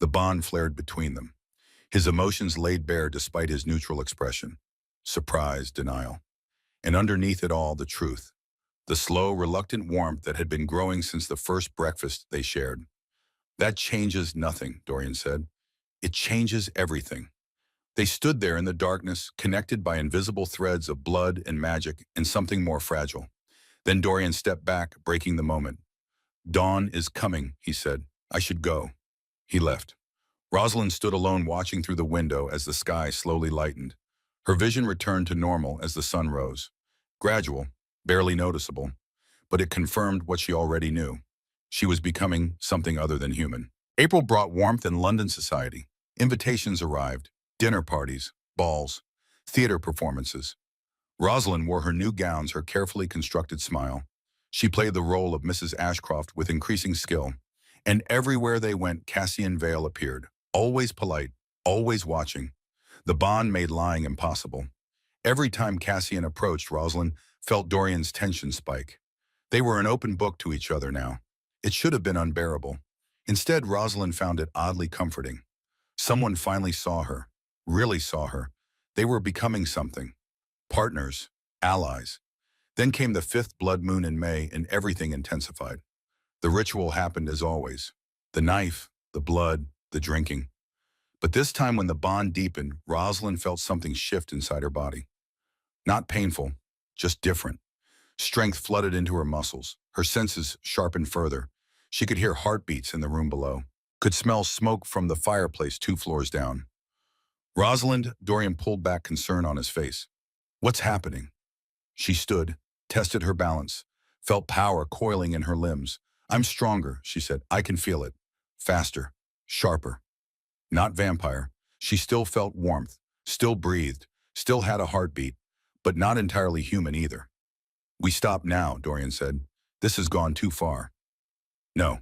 The bond flared between them. His emotions laid bare despite his neutral expression. Surprise, denial. And underneath it all, the truth. The slow, reluctant warmth that had been growing since the first breakfast they shared. "That changes nothing," Dorian said. "It changes everything." They stood there in the darkness, connected by invisible threads of blood and magic and something more fragile. Then Dorian stepped back, breaking the moment. Dawn is coming, he said. I should go. He left. Rosalind stood alone watching through the window as the sky slowly lightened. Her vision returned to normal as the sun rose. Gradual, barely noticeable, but it confirmed what she already knew. She was becoming something other than human. April brought warmth in London society. Invitations arrived, dinner parties, balls, theater performances. Rosalind wore her new gowns, her carefully constructed smile. She played the role of Mrs. Ashcroft with increasing skill. And everywhere they went, Cassian Vale appeared, always polite, always watching. The bond made lying impossible. Every time Cassian approached, Rosalind felt Dorian's tension spike. They were an open book to each other now. It should have been unbearable. Instead, Rosalind found it oddly comforting. Someone finally saw her, really saw her. They were becoming something. Partners, allies. Then came the fifth blood moon in May and everything intensified. The ritual happened as always. The knife, the blood, the drinking. But this time when the bond deepened, Rosalind felt something shift inside her body. Not painful, just different. Strength flooded into her muscles. Her senses sharpened further. She could hear heartbeats in the room below. Could smell smoke from the fireplace 2 floors down. Rosalind, Dorian pulled back concern on his face. What's happening? She stood, tested her balance, felt power coiling in her limbs. I'm stronger, she said. I can feel it. Faster, sharper. Not vampire. She still felt warmth, still breathed, still had a heartbeat, but not entirely human either. We stop now, Dorian said. This has gone too far. No.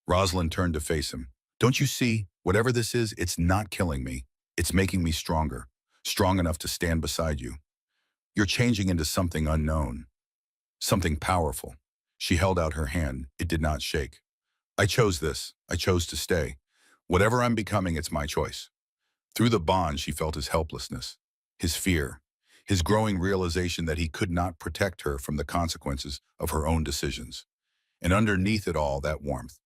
Rosalind turned to face him. Don't you see? Whatever this is, it's not killing me. It's making me stronger, strong enough to stand beside you. You're changing into something unknown, something powerful. She held out her hand. It did not shake. I chose this. I chose to stay. Whatever I'm becoming, it's my choice. Through the bond, she felt his helplessness, his fear, his growing realization that he could not protect her from the consequences of her own decisions. And underneath it all, that warmth,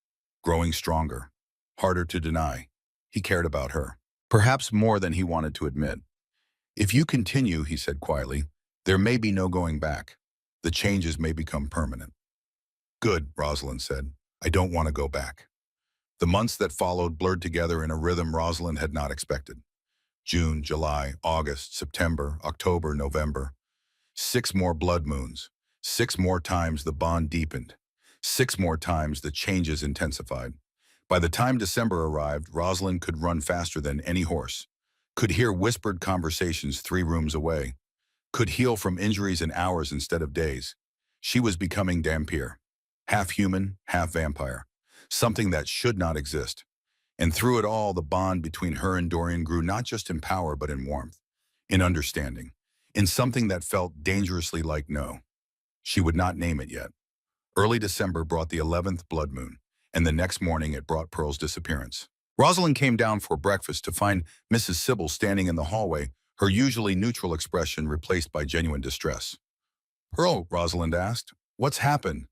growing stronger, harder to deny. He cared about her, perhaps more than he wanted to admit. If you continue, he said quietly, there may be no going back. The changes may become permanent. Good, Rosalind said. I don't want to go back. The months that followed blurred together in a rhythm Rosalind had not expected. June, July, August, September, October, November. 6 more blood moons. 6 more times the bond deepened. 6 more times the changes intensified. By the time December arrived, Rosalind could run faster than any horse, could hear whispered conversations 3 rooms away, could heal from injuries in hours instead of days. She was becoming Dampier, half human, half vampire, something that should not exist. And through it all, the bond between her and Dorian grew not just in power but in warmth, in understanding, in something that felt dangerously like no. She would not name it yet. Early December brought the 11th blood moon, and the next morning it brought Pearl's disappearance. Rosalind came down for breakfast to find Mrs. Sybil standing in the hallway, her usually neutral expression replaced by genuine distress. Pearl, Rosalind asked, what's happened?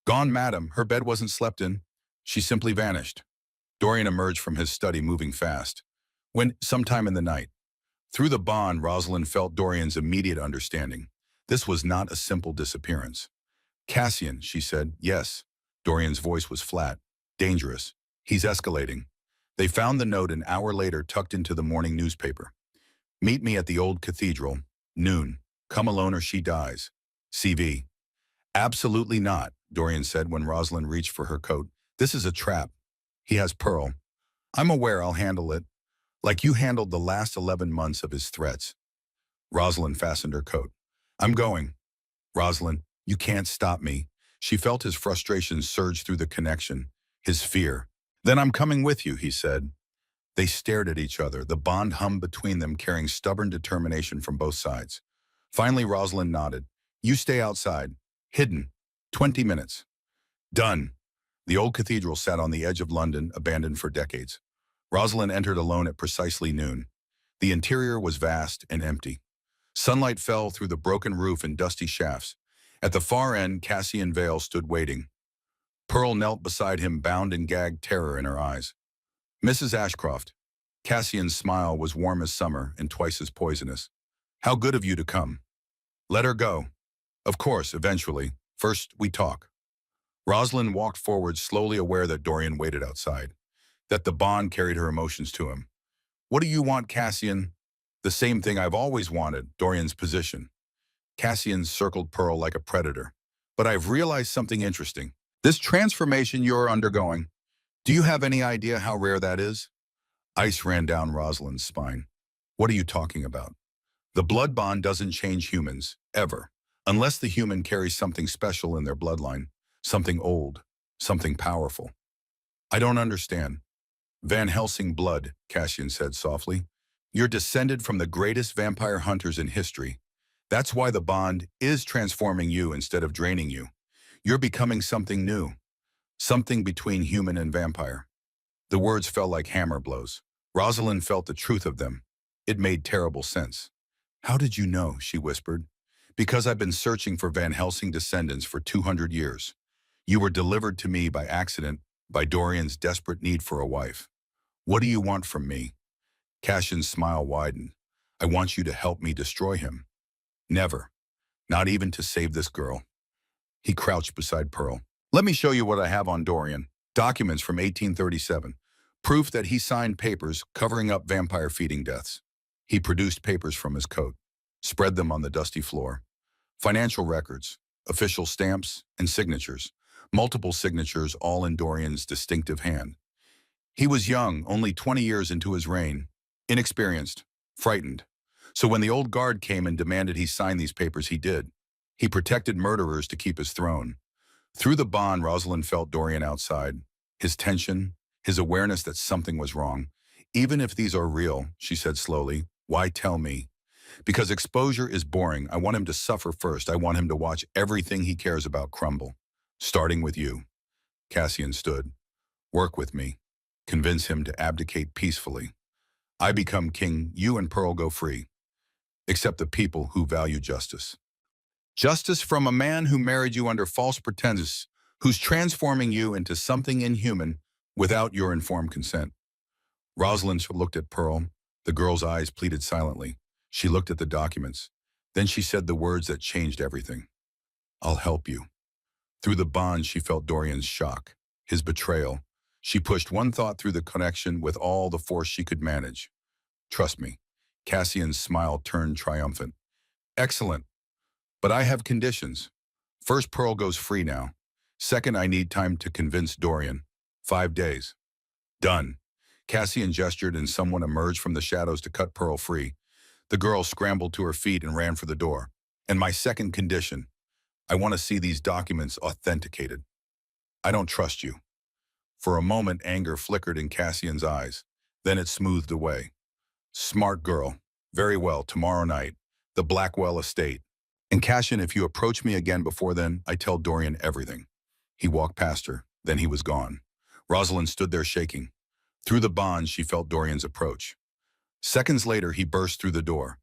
Gone, madam. Her bed wasn't slept in. She simply vanished. Dorian emerged from his study moving fast. When sometime in the night. Through the bond, Rosalind felt Dorian's immediate understanding. This was not a simple disappearance. Cassian, she said. Yes. Dorian's voice was flat. Dangerous. He's escalating. They found the note an hour later tucked into the morning newspaper. Meet me at the old cathedral. Noon. Come alone or she dies. CV. Absolutely not, Dorian said when Rosalind reached for her coat. This is a trap. He has Pearl. I'm aware I'll handle it, like you handled the last 11 months of his threats. Rosalind fastened her coat. I'm going. Rosalind, you can't stop me. She felt his frustration surge through the connection, his fear. Then I'm coming with you, he said. They stared at each other, the bond hummed between them carrying stubborn determination from both sides. Finally, Rosalind nodded. You stay outside. Hidden. 20 minutes. Done. The old cathedral sat on the edge of London, abandoned for decades. Rosalind entered alone at precisely noon. The interior was vast and empty. Sunlight fell through the broken roof and dusty shafts. At the far end, Cassian Vale stood waiting. Pearl knelt beside him, bound in gagged terror in her eyes. Mrs. Ashcroft. Cassian's smile was warm as summer and twice as poisonous. How good of you to come. Let her go. Of course, eventually. First, we talk. Rosalind walked forward, slowly aware that Dorian waited outside, that the bond carried her emotions to him. What do you want, Cassian? The same thing I've always wanted, Dorian's position. Cassian circled Pearl like a predator. But I've realized something interesting. This transformation you're undergoing, do you have any idea how rare that is? Ice ran down Rosalind's spine. What are you talking about? The blood bond doesn't change humans, ever, unless the human carries something special in their bloodline, something old, something powerful. I don't understand. Van Helsing blood, Cassian said softly. You're descended from the greatest vampire hunters in history. That's why the bond is transforming you instead of draining you. You're becoming something new, something between human and vampire. The words fell like hammer blows. Rosalind felt the truth of them. It made terrible sense. How did you know? She whispered. Because I've been searching for Van Helsing descendants for 200 years. You were delivered to me by accident, by Dorian's desperate need for a wife. What do you want from me? Cassian's smile widened. I want you to help me destroy him. Never. Not even to save this girl. He crouched beside Pearl. Let me show you what I have on Dorian. Documents from 1837. Proof that he signed papers covering up vampire feeding deaths. He produced papers from his coat, spread them on the dusty floor. Financial records, official stamps, and signatures. Multiple signatures, all in Dorian's distinctive hand. He was young, only 20 years into his reign, inexperienced, frightened. So when the old guard came and demanded he sign these papers, he did. He protected murderers to keep his throne. Through the bond, Rosalind felt Dorian outside. His tension, his awareness that something was wrong. Even if these are real, she said slowly, why tell me? Because exposure is boring. I want him to suffer first. I want him to watch everything he cares about crumble. Starting with you. Cassian stood. Work with me. Convince him to abdicate peacefully. I become king, you and Pearl go free. Except the people who value justice. Justice from a man who married you under false pretenses, who's transforming you into something inhuman without your informed consent. Rosalind looked at Pearl. The girl's eyes pleaded silently. She looked at the documents. Then she said the words that changed everything. I'll help you. Through the bond, she felt Dorian's shock, his betrayal. She pushed one thought through the connection with all the force she could manage. Trust me. Cassian's smile turned triumphant. Excellent. But I have conditions. First, Pearl goes free now. Second, I need time to convince Dorian. 5 days. Done. Cassian gestured and someone emerged from the shadows to cut Pearl free. The girl scrambled to her feet and ran for the door. And my second condition, I want to see these documents authenticated. I don't trust you. For a moment, anger flickered in Cassian's eyes. Then it smoothed away. Smart girl. Very well, tomorrow night. The Blackwell estate. And Cassian, if you approach me again before then, I tell Dorian everything. He walked past her. Then he was gone. Rosalind stood there shaking. Through the bond, she felt Dorian's approach. Seconds later, he burst through the door.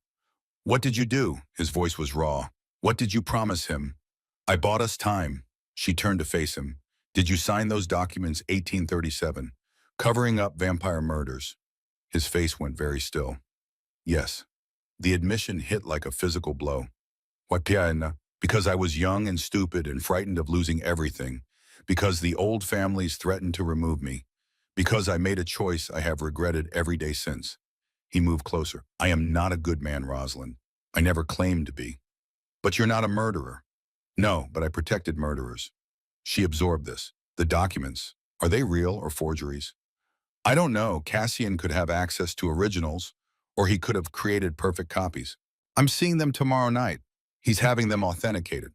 What did you do? His voice was raw. What did you promise him? I bought us time. She turned to face him. Did you sign those documents 1837, covering up vampire murders? His face went very still. Yes. The admission hit like a physical blow. What piana? Because I was young and stupid and frightened of losing everything. Because the old families threatened to remove me. Because I made a choice I have regretted every day since. He moved closer. I am not a good man, Rosalind. I never claimed to be. But you're not a murderer. No, but I protected murderers. She absorbed this. The documents, are they real or forgeries? I don't know. Cassian could have access to originals, or he could have created perfect copies. I'm seeing them tomorrow night. He's having them authenticated.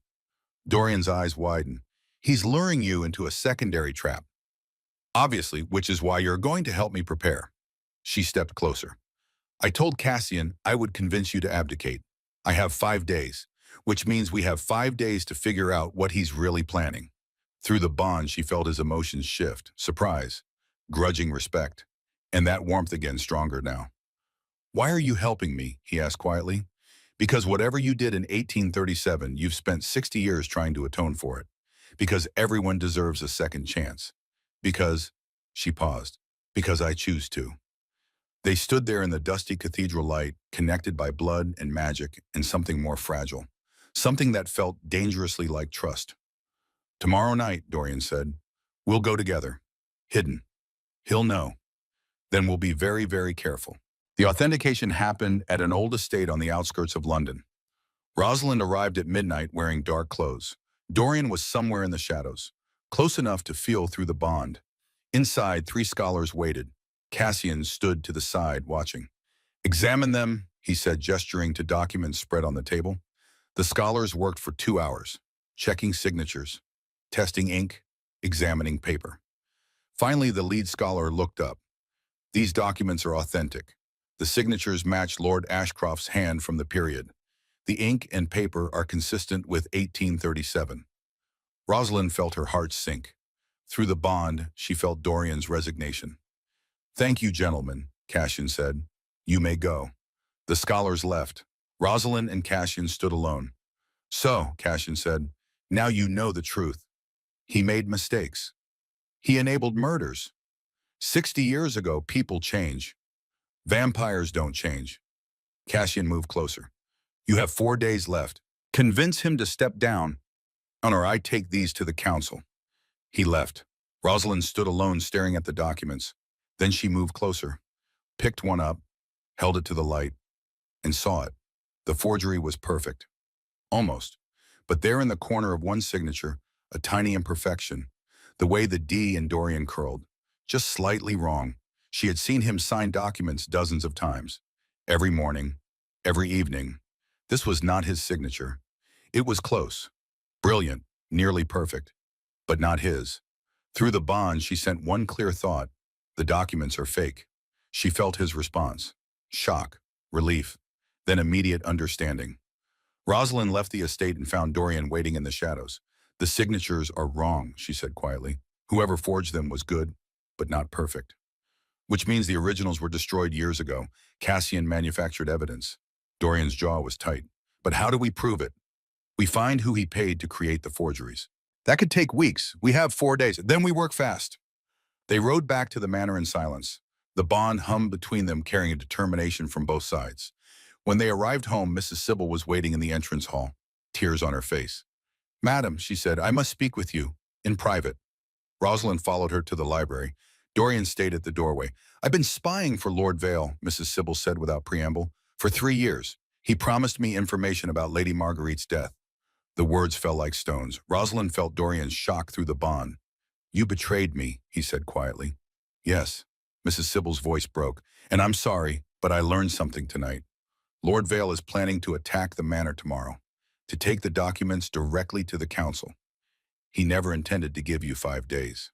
Dorian's eyes widened. He's luring you into a secondary trap. Obviously, which is why you're going to help me prepare. She stepped closer. I told Cassian I would convince you to abdicate. I have 5 days, which means we have 5 days to figure out what he's really planning. Through the bond, she felt his emotions shift, surprise, grudging respect, and that warmth again stronger now. Why are you helping me? He asked quietly. Because whatever you did in 1837, you've spent 60 years trying to atone for it. Because everyone deserves a second chance. Because, she paused, because I choose to. They stood there in the dusty cathedral light, connected by blood and magic and something more fragile. Something that felt dangerously like trust. Tomorrow night, Dorian said. We'll go together. Hidden. He'll know. Then we'll be very, very careful. The authentication happened at an old estate on the outskirts of London. Rosalind arrived at midnight wearing dark clothes. Dorian was somewhere in the shadows, close enough to feel through the bond. Inside, 3 scholars waited. Cassian stood to the side, watching. Examine them, he said, gesturing to documents spread on the table. The scholars worked for 2 hours, checking signatures, testing ink, examining paper. Finally, the lead scholar looked up. These documents are authentic. The signatures match Lord Ashcroft's hand from the period. The ink and paper are consistent with 1837. Rosalind felt her heart sink. Through the bond, she felt Dorian's resignation. Thank you, gentlemen, Cassian said. You may go. The scholars left. Rosalind and Cassian stood alone. So, Cassian said, now you know the truth. He made mistakes. He enabled murders. 60 years ago, people change. Vampires don't change. Cassian moved closer. You have 4 days left. Convince him to step down, or I take these to the council. He left. Rosalind stood alone staring at the documents. Then she moved closer, picked one up, held it to the light, and saw it. The forgery was perfect. Almost. But there in the corner of one signature, a tiny imperfection, the way the D in Dorian curled, just slightly wrong. She had seen him sign documents dozens of times. Every morning, every evening. This was not his signature. It was close, brilliant, nearly perfect, but not his. Through the bond, she sent one clear thought. The documents are fake. She felt his response. Shock, relief, then immediate understanding. Rosalind left the estate and found Dorian waiting in the shadows. The signatures are wrong, she said quietly. Whoever forged them was good, but not perfect. Which means the originals were destroyed years ago. Cassian manufactured evidence. Dorian's jaw was tight. But how do we prove it? We find who he paid to create the forgeries. That could take weeks. We have 4 days. Then we work fast. They rode back to the manor in silence. The bond hummed between them, carrying a determination from both sides. When they arrived home, Mrs. Sybil was waiting in the entrance hall, tears on her face. Madam, she said, I must speak with you, in private. Rosalind followed her to the library. Dorian stayed at the doorway. I've been spying for Lord Vale, Mrs. Sybil said without preamble. For 3 years. He promised me information about Lady Marguerite's death. The words fell like stones. Rosalind felt Dorian's shock through the bond. You betrayed me, he said quietly. Yes, Mrs. Sybil's voice broke. And I'm sorry, but I learned something tonight. Lord Vale is planning to attack the manor tomorrow, to take the documents directly to the council. He never intended to give you 5 days.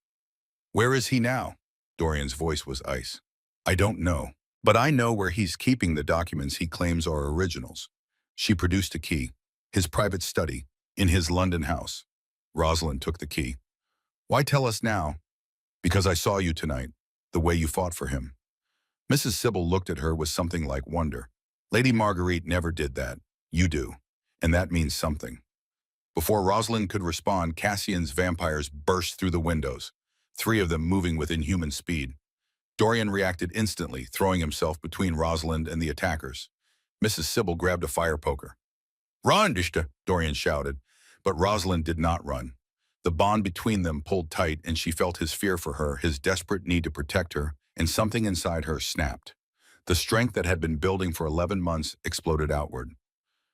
Where is he now? Dorian's voice was ice. I don't know, but I know where he's keeping the documents he claims are originals. She produced a key, his private study, in his London house. Rosalind took the key. Why tell us now? Because I saw you tonight, the way you fought for him. Mrs. Sybil looked at her with something like wonder. Lady Marguerite never did that. You do. And that means something. Before Rosalind could respond, Cassian's vampires burst through the windows, 3 of them moving with inhuman speed. Dorian reacted instantly, throwing himself between Rosalind and the attackers. Mrs. Sybil grabbed a fire poker. Run, Dishta, Dorian shouted, but Rosalind did not run. The bond between them pulled tight, and she felt his fear for her, his desperate need to protect her, and something inside her snapped. The strength that had been building for 11 months exploded outward.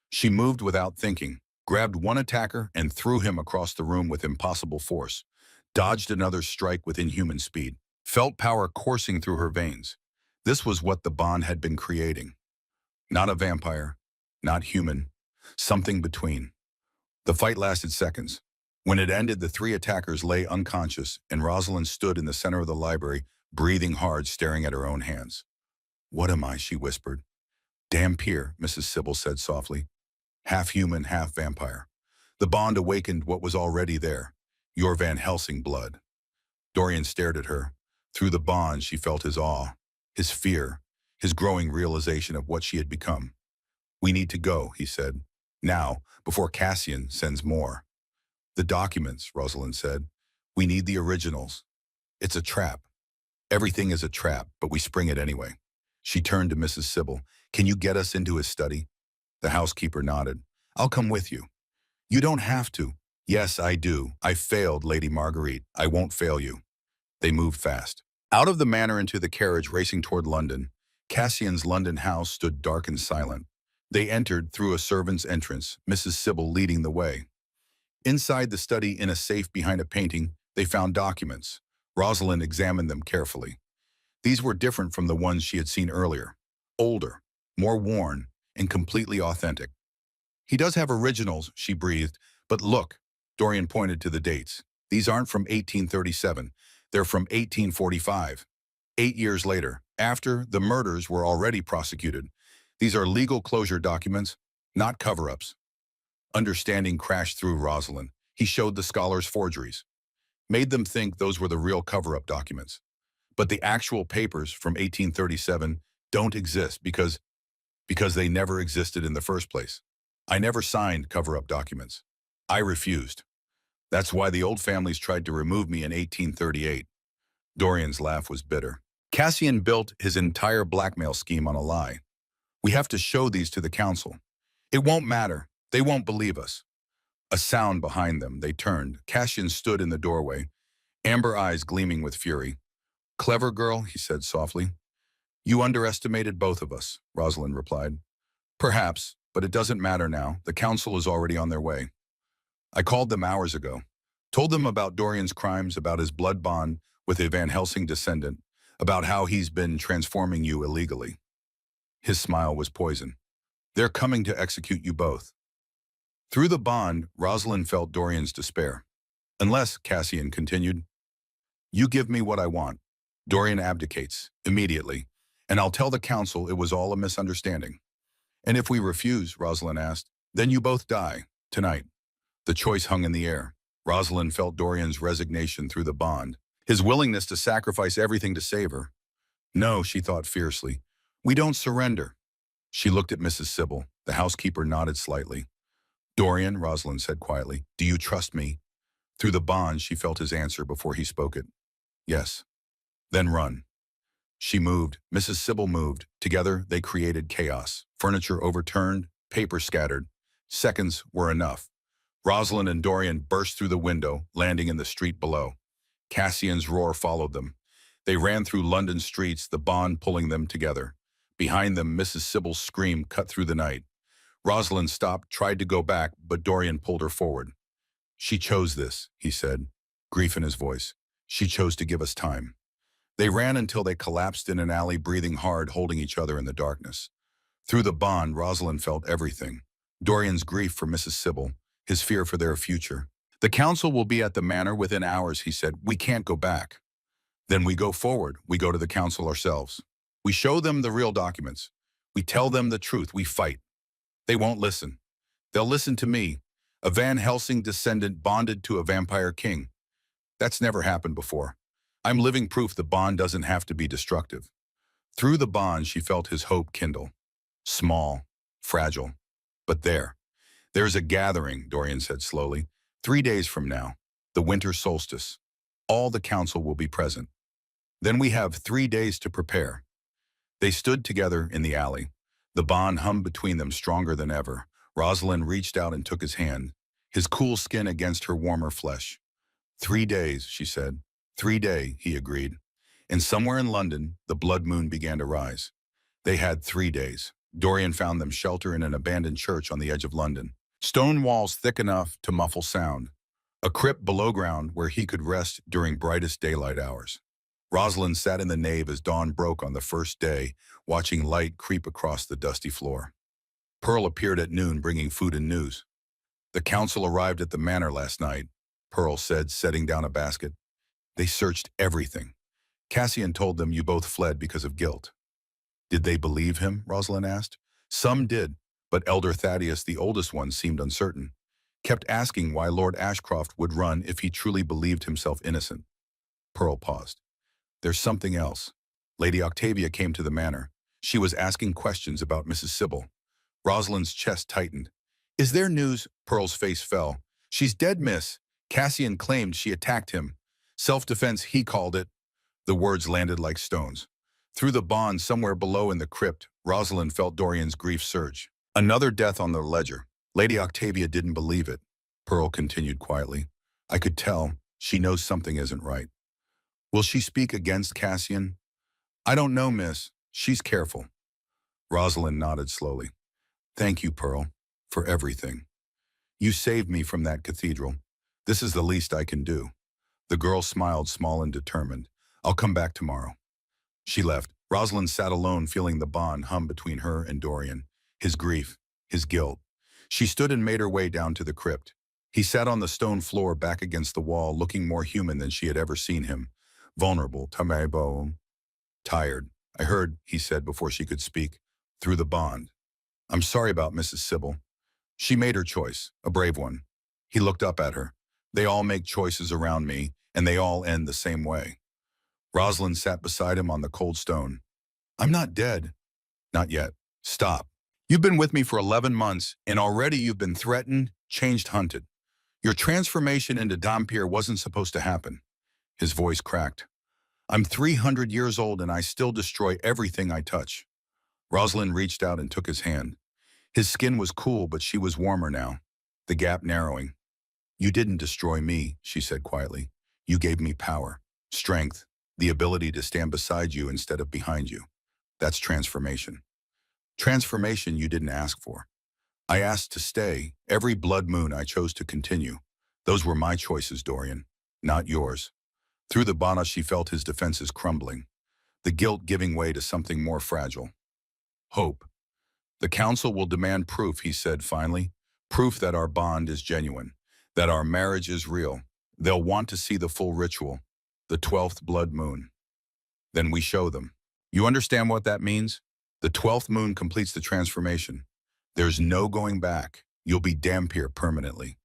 She moved without thinking, grabbed one attacker and threw him across the room with impossible force, dodged another strike with inhuman speed, felt power coursing through her veins. This was what the bond had been creating. Not a vampire, not human, something between. The fight lasted seconds. When it ended, the 3 attackers lay unconscious, and Rosalind stood in the center of the library, breathing hard, staring at her own hands. What am I? She whispered. Dampier, Mrs. Sybil said softly. Half human, half vampire. The bond awakened what was already there, your Van Helsing blood. Dorian stared at her. Through the bond, she felt his awe, his fear, his growing realization of what she had become. We need to go, he said. Now, before Cassian sends more. The documents, Rosalind said. We need the originals. It's a trap. Everything is a trap, but we spring it anyway. She turned to Mrs. Sybil. Can you get us into his study? The housekeeper nodded. I'll come with you. You don't have to. Yes, I do. I failed, Lady Marguerite. I won't fail you. They moved fast. Out of the manor into the carriage racing toward London, Cassian's London house stood dark and silent. They entered through a servant's entrance, Mrs. Sybil leading the way. Inside the study, in a safe behind a painting, they found documents. Rosalind examined them carefully. These were different from the ones she had seen earlier. Older, more worn, and completely authentic. He does have originals, she breathed, but look, Dorian pointed to the dates. These aren't from 1837. They're from 1845. 8 years later, after the murders were already prosecuted. These are legal closure documents, not cover-ups. Understanding crashed through Rosalind. He showed the scholars forgeries, made them think those were the real cover-up documents. But the actual papers from 1837 don't exist because they never existed in the first place. I never signed cover-up documents. I refused. That's why the old families tried to remove me in 1838. Dorian's laugh was bitter. Cassian built his entire blackmail scheme on a lie. We have to show these to the council. It won't matter. They won't believe us. A sound behind them. They turned. Cassian stood in the doorway, amber eyes gleaming with fury. Clever girl, he said softly. You underestimated both of us, Rosalind replied. Perhaps, but it doesn't matter now. The council is already on their way. I called them hours ago. Told them about Dorian's crimes, about his blood bond with a Van Helsing descendant, about how he's been transforming you illegally. His smile was poison. They're coming to execute you both. Through the bond, Rosalind felt Dorian's despair. Unless, Cassian continued, you give me what I want. Dorian abdicates, immediately, and I'll tell the council it was all a misunderstanding. And if we refuse, Rosalind asked, then you both die, tonight. The choice hung in the air. Rosalind felt Dorian's resignation through the bond, his willingness to sacrifice everything to save her. No, she thought fiercely. We don't surrender. She looked at Mrs. Sybil. The housekeeper nodded slightly. Dorian, Rosalind said quietly, do you trust me? Through the bond, she felt his answer before he spoke it. Yes. Then run. She moved. Mrs. Sybil moved. Together, they created chaos. Furniture overturned, paper scattered. Seconds were enough. Rosalind and Dorian burst through the window, landing in the street below. Cassian's roar followed them. They ran through London streets, the bond pulling them together. Behind them, Mrs. Sybil's scream cut through the night. Rosalind stopped, tried to go back, but Dorian pulled her forward. She chose this, he said, grief in his voice. She chose to give us time. They ran until they collapsed in an alley, breathing hard, holding each other in the darkness. Through the bond, Rosalind felt everything. Dorian's grief for Mrs. Sybil, his fear for their future. The council will be at the manor within hours, he said. We can't go back. Then we go forward. We go to the council ourselves. We show them the real documents. We tell them the truth. We fight. They won't listen. They'll listen to me, a Van Helsing descendant bonded to a vampire king. That's never happened before. I'm living proof the bond doesn't have to be destructive. Through the bond, she felt his hope kindle. Small, fragile, but there's a gathering, Dorian said slowly. 3 days from now, the winter solstice. All the council will be present. Then we have 3 days to prepare. They stood together in the alley. The bond hummed between them stronger than ever. Rosalind reached out and took his hand, his cool skin against her warmer flesh. 3 days, she said. 3 days, he agreed. And somewhere in London, the blood moon began to rise. They had 3 days. Dorian found them shelter in an abandoned church on the edge of London. Stone walls thick enough to muffle sound. A crypt below ground where he could rest during brightest daylight hours. Rosalind sat in the nave as dawn broke on the first day, watching light creep across the dusty floor. Pearl appeared at noon bringing food and news. The council arrived at the manor last night, Pearl said, setting down a basket. They searched everything. Cassian told them you both fled because of guilt. Did they believe him? Rosalind asked. Some did, but Elder Thaddeus, the oldest one, seemed uncertain. Kept asking why Lord Ashcroft would run if he truly believed himself innocent. Pearl paused. There's something else. Lady Octavia came to the manor. She was asking questions about Mrs. Sybil. Rosalind's chest tightened. Is there news? Pearl's face fell. She's dead, miss. Cassian claimed she attacked him. Self-defense, he called it. The words landed like stones. Through the bond somewhere below in the crypt, Rosalind felt Dorian's grief surge. Another death on the ledger. Lady Octavia didn't believe it. Pearl continued quietly. I could tell she knows something isn't right. Will she speak against Cassian? I don't know, miss. She's careful. Rosalind nodded slowly. Thank you, Pearl, for everything. You saved me from that cathedral. This is the least I can do. The girl smiled, small and determined. I'll come back tomorrow. She left. Rosalind sat alone, feeling the bond hum between her and Dorian, his grief, his guilt. She stood and made her way down to the crypt. He sat on the stone floor back against the wall, looking more human than she had ever seen him. Vulnerable, tamebo, tired. I heard, he said before she could speak, through the bond. I'm sorry about Mrs. Sybil. She made her choice, a brave one. He looked up at her. They all make choices around me, and they all end the same way. Rosalind sat beside him on the cold stone. I'm not dead. Not yet. Stop. You've been with me for 11 months, and already you've been threatened, changed, hunted. Your transformation into Dhampir wasn't supposed to happen. His voice cracked. I'm 300 years old, and I still destroy everything I touch. Rosalind reached out and took his hand. His skin was cool, but she was warmer now, the gap narrowing. You didn't destroy me, she said quietly. You gave me power, strength, the ability to stand beside you instead of behind you. That's transformation. Transformation you didn't ask for. I asked to stay. Every blood moon I chose to continue. Those were my choices, Dorian, not yours. Through the bana she felt his defenses crumbling, the guilt giving way to something more fragile. Hope. The council will demand proof, he said finally. Proof that our bond is genuine, that our marriage is real. They'll want to see the full ritual, the 12th blood moon. Then we show them. You understand what that means? The 12th moon completes the transformation. There's no going back. You'll be Dhampir permanently.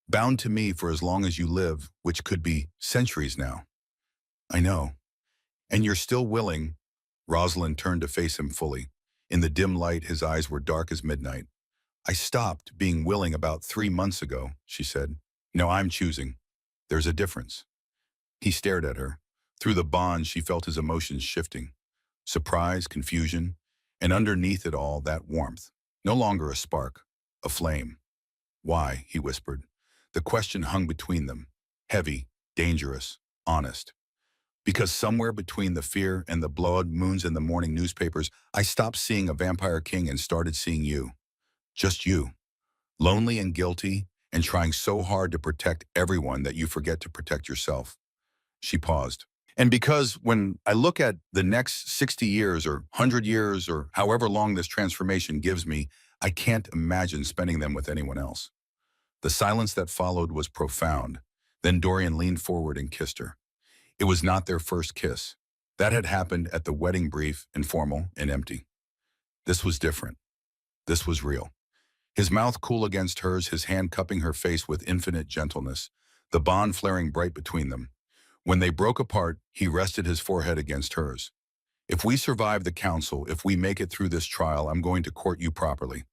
Bound to me for as long as you live, which could be centuries now. I know. And you're still willing. Rosalind turned to face him fully. In the dim light, his eyes were dark as midnight. I stopped being willing about 3 months ago, she said. No, I'm choosing. There's a difference. He stared at her. Through the bond, she felt his emotions shifting. Surprise, confusion, and underneath it all, that warmth. No longer a spark, a flame. Why, he whispered. The question hung between them, heavy, dangerous, honest. Because somewhere between the fear and the blood moons and the morning newspapers, I stopped seeing a vampire king and started seeing you. Just you. Lonely and guilty, and trying so hard to protect everyone that you forget to protect yourself. She paused. And because when I look at the next 60 years or 100 years or however long this transformation gives me, I can't imagine spending them with anyone else. The silence that followed was profound. Then Dorian leaned forward and kissed her. It was not their first kiss. That had happened at the wedding, brief, informal, and empty. This was different. This was real. His mouth cool against hers, his hand cupping her face with infinite gentleness, the bond flaring bright between them. When they broke apart, he rested his forehead against hers. If we survive the council, if we make it through this trial, I'm going to court you properly.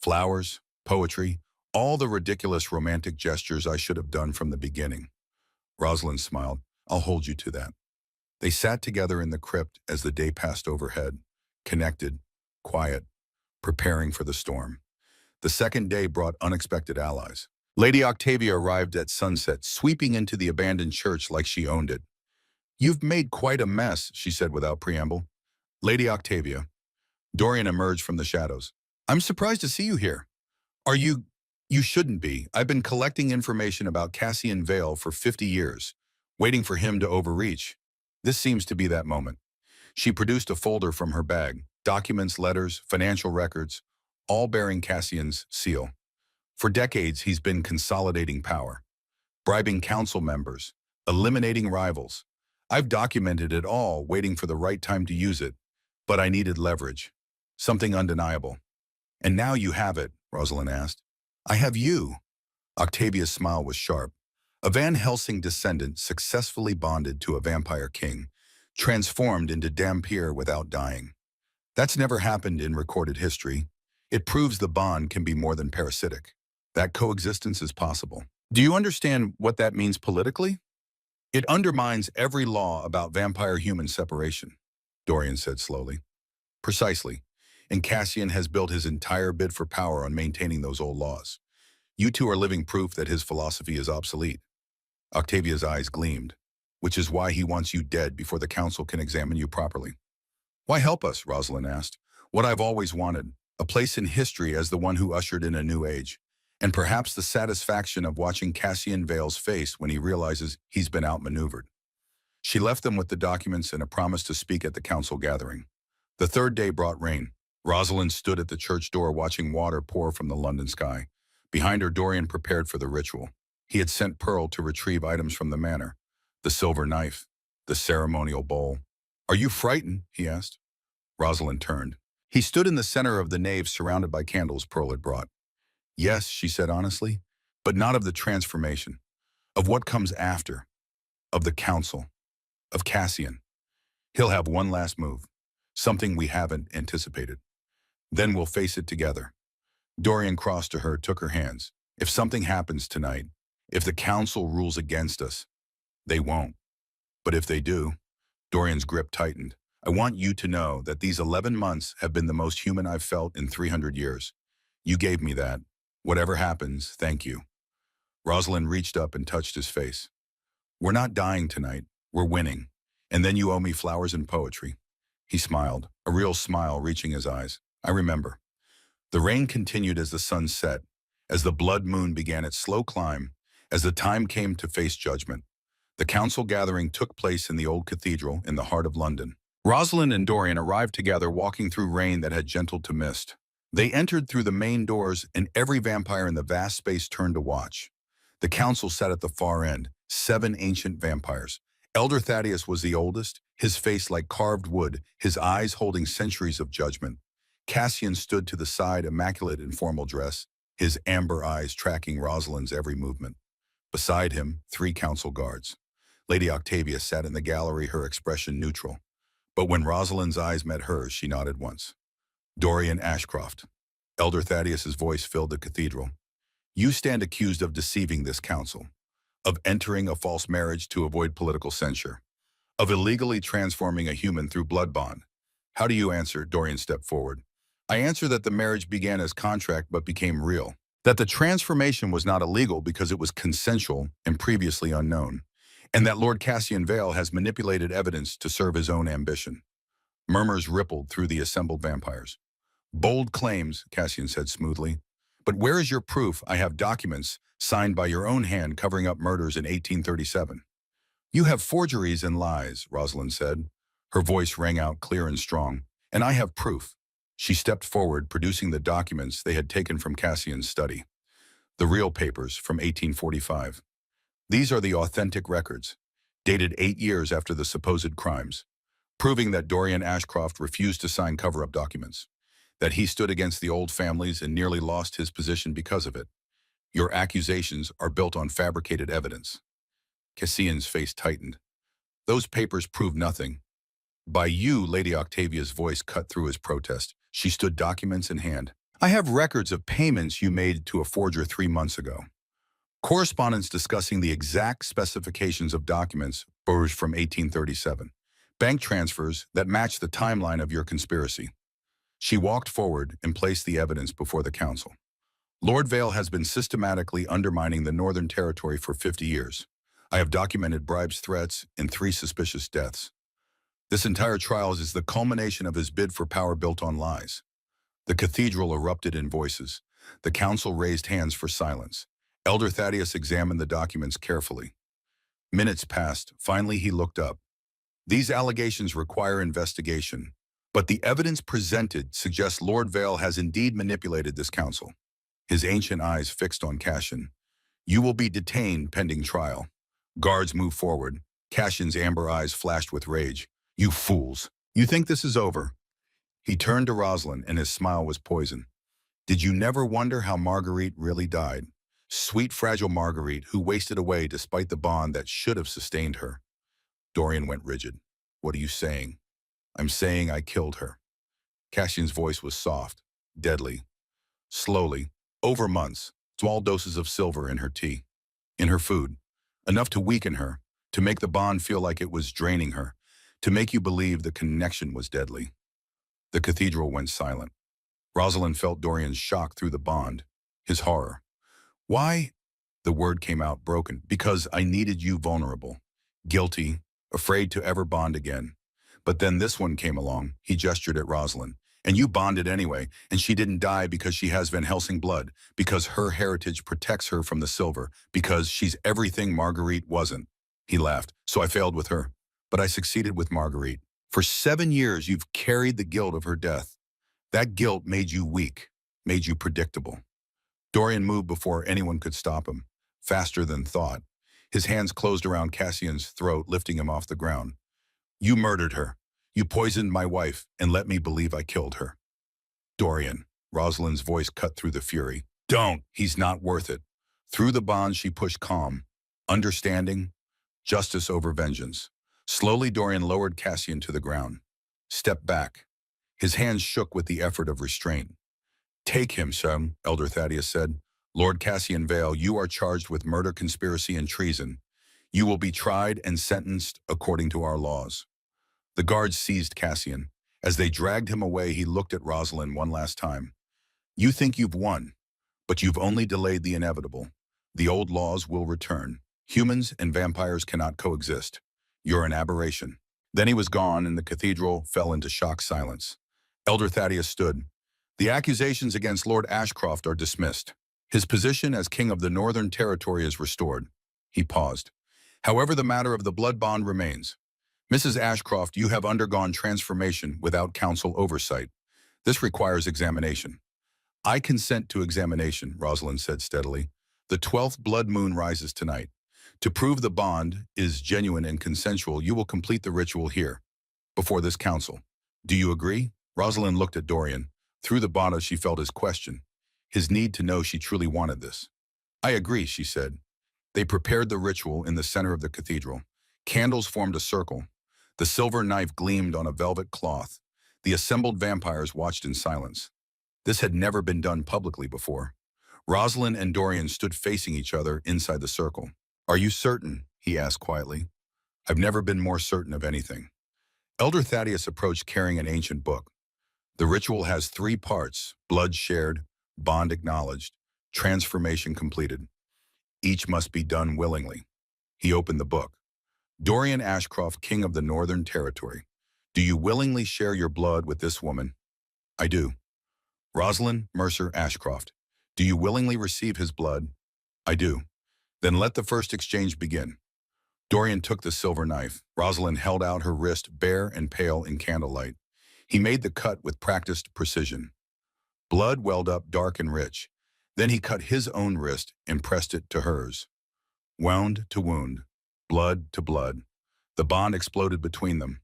Flowers, poetry, all the ridiculous romantic gestures I should have done from the beginning. Rosalind smiled. I'll hold you to that. They sat together in the crypt as the day passed overhead, connected, quiet, preparing for the storm. The second day brought unexpected allies. Lady Octavia arrived at sunset, sweeping into the abandoned church like she owned it. You've made quite a mess, she said without preamble. Lady Octavia. Dorian emerged from the shadows. I'm surprised to see you here. Are you... You shouldn't be. I've been collecting information about Cassian Vale for 50 years, waiting for him to overreach. This seems to be that moment. She produced a folder from her bag, documents, letters, financial records, all bearing Cassian's seal. For decades, he's been consolidating power, bribing council members, eliminating rivals. I've documented it all, waiting for the right time to use it, but I needed leverage, something undeniable. And now you have it, Rosalind asked. I have you. Octavia's smile was sharp. A Van Helsing descendant successfully bonded to a vampire king, transformed into Dhampir without dying. That's never happened in recorded history. It proves the bond can be more than parasitic. That coexistence is possible. Do you understand what that means politically? It undermines every law about vampire-human separation, Dorian said slowly. Precisely. And Cassian has built his entire bid for power on maintaining those old laws. You two are living proof that his philosophy is obsolete. Octavia's eyes gleamed, which is why he wants you dead before the council can examine you properly. Why help us? Rosalind asked. What I've always wanted, a place in history as the one who ushered in a new age, and perhaps the satisfaction of watching Cassian Vale's face when he realizes he's been outmaneuvered. She left them with the documents and a promise to speak at the council gathering. The third day brought rain. Rosalind stood at the church door watching water pour from the London sky. Behind her, Dorian prepared for the ritual. He had sent Pearl to retrieve items from the manor. The silver knife, the ceremonial bowl. Are you frightened? He asked. Rosalind turned. He stood in the center of the nave surrounded by candles Pearl had brought. Yes, she said honestly, but not of the transformation, of what comes after, of the council, of Cassian. He'll have one last move, something we haven't anticipated. Then we'll face it together. Dorian crossed to her, took her hands. If something happens tonight, if the council rules against us, they won't. But if they do, Dorian's grip tightened. I want you to know that these 11 months have been the most human I've felt in 300 years. You gave me that. Whatever happens, thank you. Rosalind reached up and touched his face. We're not dying tonight. We're winning. And then you owe me flowers and poetry. He smiled, a real smile reaching his eyes. I remember. The rain continued as the sun set, as the blood moon began its slow climb, as the time came to face judgment. The council gathering took place in the old cathedral in the heart of London. Rosalind and Dorian arrived together walking through rain that had gentled to mist. They entered through the main doors and every vampire in the vast space turned to watch. The council sat at the far end, 7 ancient vampires. Elder Thaddeus was the oldest, his face like carved wood, his eyes holding centuries of judgment. Cassian stood to the side, immaculate in formal dress, his amber eyes tracking Rosalind's every movement. Beside him, 3 council guards. Lady Octavia sat in the gallery, her expression neutral. But when Rosalind's eyes met hers, she nodded once. Dorian Ashcroft. Elder Thaddeus's voice filled the cathedral. You stand accused of deceiving this council, of entering a false marriage to avoid political censure, of illegally transforming a human through blood bond. How do you answer? Dorian stepped forward. I answer that the marriage began as contract but became real, that the transformation was not illegal because it was consensual and previously unknown, and that Lord Cassian Vale has manipulated evidence to serve his own ambition. Murmurs rippled through the assembled vampires. Bold claims, Cassian said smoothly. But where is your proof? I have documents signed by your own hand covering up murders in 1837. You have forgeries and lies, Rosalind said. Her voice rang out clear and strong. And I have proof. She stepped forward, producing the documents they had taken from Cassian's study. The real papers from 1845. These are the authentic records, dated 8 years after the supposed crimes, proving that Dorian Ashcroft refused to sign cover-up documents, that he stood against the old families and nearly lost his position because of it. Your accusations are built on fabricated evidence. Cassian's face tightened. Those papers prove nothing. By you, Lady Octavia's voice cut through his protest. She stood documents in hand. I have records of payments you made to a forger 3 months ago. Correspondence discussing the exact specifications of documents forged from 1837. Bank transfers that match the timeline of your conspiracy. She walked forward and placed the evidence before the council. Lord Vale has been systematically undermining the Northern Territory for 50 years. I have documented bribes, threats, and 3 suspicious deaths. This entire trial is the culmination of his bid for power built on lies. The cathedral erupted in voices. The council raised hands for silence. Elder Thaddeus examined the documents carefully. Minutes passed. Finally, he looked up. These allegations require investigation, but the evidence presented suggests Lord Vale has indeed manipulated this council. His ancient eyes fixed on Cassian. You will be detained pending trial. Guards moved forward. Cassian's amber eyes flashed with rage. You fools! You think this is over? He turned to Rosalind and his smile was poison. Did you never wonder how Marguerite really died? Sweet, fragile Marguerite, who wasted away despite the bond that should have sustained her. Dorian went rigid. What are you saying? I'm saying I killed her. Cassian's voice was soft, deadly. Slowly, over months, small doses of silver in her tea, in her food, enough to weaken her, to make the bond feel like it was draining her, to make you believe the connection was deadly. The cathedral went silent. Rosalind felt Dorian's shock through the bond, his horror. Why? The word came out broken. Because I needed you vulnerable, guilty, afraid to ever bond again. But then this one came along. He gestured at Rosalind. And you bonded anyway, and she didn't die because she has Van Helsing blood, because her heritage protects her from the silver, because she's everything Marguerite wasn't. He laughed. So I failed with her. But I succeeded with Marguerite. For 7 years, you've carried the guilt of her death. That guilt made you weak, made you predictable. Dorian moved before anyone could stop him, faster than thought. His hands closed around Cassian's throat, lifting him off the ground. You murdered her. You poisoned my wife and let me believe I killed her. Dorian, Rosalind's voice cut through the fury. Don't. He's not worth it. Through the bonds she pushed calm, understanding, justice over vengeance. Slowly Dorian lowered Cassian to the ground. Stepped back. His hands shook with the effort of restraint. Take him, son, Elder Thaddeus said. Lord Cassian Vale, you are charged with murder, conspiracy, and treason. You will be tried and sentenced according to our laws. The guards seized Cassian. As they dragged him away, he looked at Rosalind one last time. You think you've won, but you've only delayed the inevitable. The old laws will return. Humans and vampires cannot coexist. You're an aberration. Then he was gone, and the cathedral fell into shocked silence. Elder Thaddeus stood. The accusations against Lord Ashcroft are dismissed. His position as king of the Northern Territory is restored. He paused. However, the matter of the blood bond remains. Mrs. Ashcroft, you have undergone transformation without council oversight. This requires examination. I consent to examination, Rosalind said steadily. The 12th blood moon rises tonight. To prove the bond is genuine and consensual, you will complete the ritual here, before this council. Do you agree? Rosalind looked at Dorian. Through the bond she felt his question, his need to know she truly wanted this. I agree, she said. They prepared the ritual in the center of the cathedral. Candles formed a circle. The silver knife gleamed on a velvet cloth. The assembled vampires watched in silence. This had never been done publicly before. Rosalind and Dorian stood facing each other inside the circle. Are you certain? He asked quietly. I've never been more certain of anything. Elder Thaddeus approached carrying an ancient book. The ritual has 3 parts: blood shared, bond acknowledged, transformation completed. Each must be done willingly. He opened the book. Dorian Ashcroft, King of the Northern Territory. Do you willingly share your blood with this woman? I do. Rosalind Mercer Ashcroft. Do you willingly receive his blood? I do. Then let the first exchange begin. Dorian took the silver knife. Rosalind held out her wrist, bare and pale in candlelight. He made the cut with practiced precision. Blood welled up dark and rich. Then he cut his own wrist and pressed it to hers. Wound to wound, blood to blood. The bond exploded between them.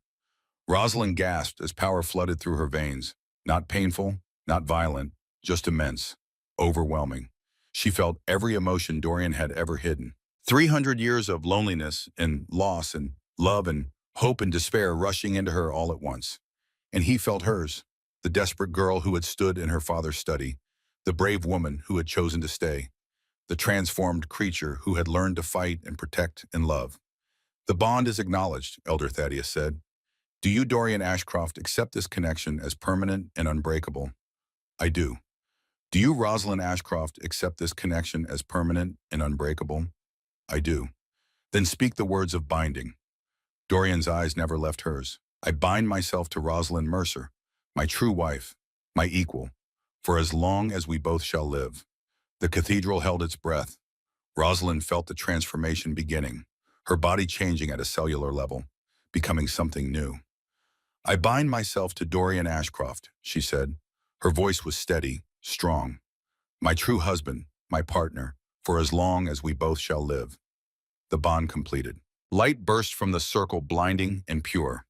Rosalind gasped as power flooded through her veins. Not painful, not violent, just immense, overwhelming. She felt every emotion Dorian had ever hidden. 300 years of loneliness and loss and love and hope and despair rushing into her all at once. And he felt hers, the desperate girl who had stood in her father's study, the brave woman who had chosen to stay, the transformed creature who had learned to fight and protect and love. The bond is acknowledged, Elder Thaddeus said. Do you, Dorian Ashcroft, accept this connection as permanent and unbreakable? I do. Do you, Rosalind Ashcroft, accept this connection as permanent and unbreakable? I do. Then speak the words of binding. Dorian's eyes never left hers. I bind myself to Rosalind Mercer, my true wife, my equal, for as long as we both shall live. The cathedral held its breath. Rosalind felt the transformation beginning, her body changing at a cellular level, becoming something new. I bind myself to Dorian Ashcroft, she said. Her voice was steady, strong. My true husband, my partner, for as long as we both shall live. The bond completed. Light burst from the circle, blinding and pure.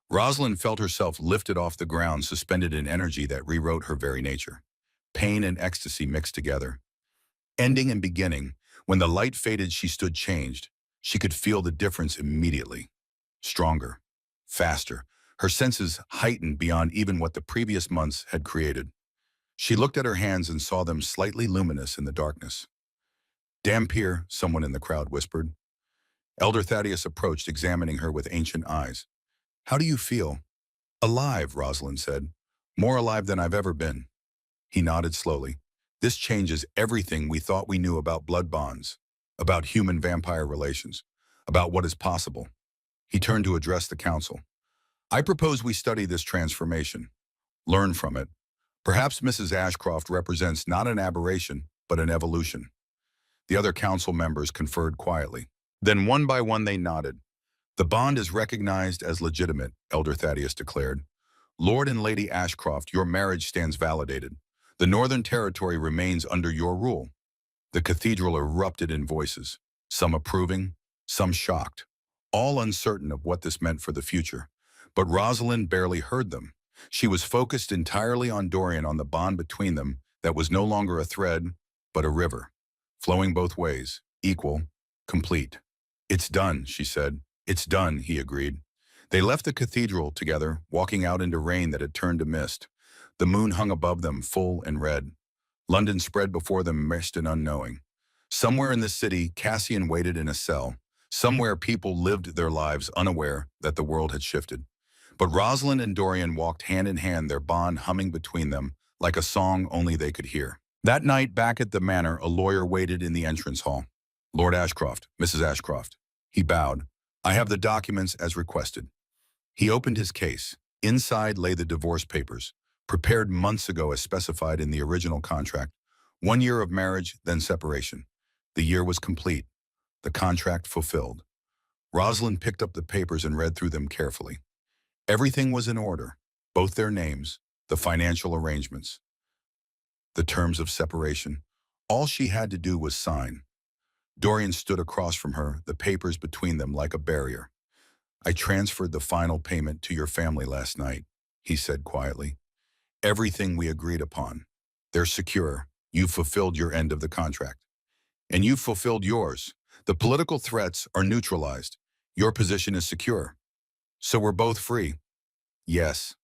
Rosalind felt herself lifted off the ground, suspended in energy that rewrote her very nature. Pain and ecstasy mixed together. Ending and beginning, when the light faded, she stood changed. She could feel the difference immediately. Stronger, faster, her senses heightened beyond even what the previous months had created. She looked at her hands and saw them slightly luminous in the darkness. Dampier, someone in the crowd whispered. Elder Thaddeus approached, examining her with ancient eyes. How do you feel? Alive, Rosalind said. More alive than I've ever been. He nodded slowly. This changes everything we thought we knew about blood bonds, about human-vampire relations, about what is possible. He turned to address the council. I propose we study this transformation, learn from it. Perhaps Mrs. Ashcroft represents not an aberration, but an evolution. The other council members conferred quietly. Then one by one they nodded. The bond is recognized as legitimate, Elder Thaddeus declared. Lord and Lady Ashcroft, your marriage stands validated. The Northern Territory remains under your rule. The cathedral erupted in voices, some approving, some shocked, all uncertain of what this meant for the future. But Rosalind barely heard them. She was focused entirely on Dorian, on the bond between them that was no longer a thread, but a river, flowing both ways, equal, complete. It's done, she said. It's done, he agreed. They left the cathedral together, walking out into rain that had turned to mist. The moon hung above them, full and red. London spread before them, mist and unknowing. Somewhere in the city, Cassian waited in a cell. Somewhere people lived their lives unaware that the world had shifted. But Rosalind and Dorian walked hand in hand, their bond humming between them like a song only they could hear. That night, back at the manor, a lawyer waited in the entrance hall. Lord Ashcroft, Mrs. Ashcroft. He bowed. I have the documents as requested. He opened his case. Inside lay the divorce papers, prepared months ago as specified in the original contract. 1 year of marriage, then separation. The year was complete. The contract fulfilled. Rosalind picked up the papers and read through them carefully. Everything was in order, both their names, the financial arrangements, the terms of separation. All she had to do was sign. Dorian stood across from her, the papers between them like a barrier. I transferred the final payment to your family last night, he said quietly. Everything we agreed upon. They're secure. You've fulfilled your end of the contract. And you've fulfilled yours. The political threats are neutralized. Your position is secure. So we're both free. Yes.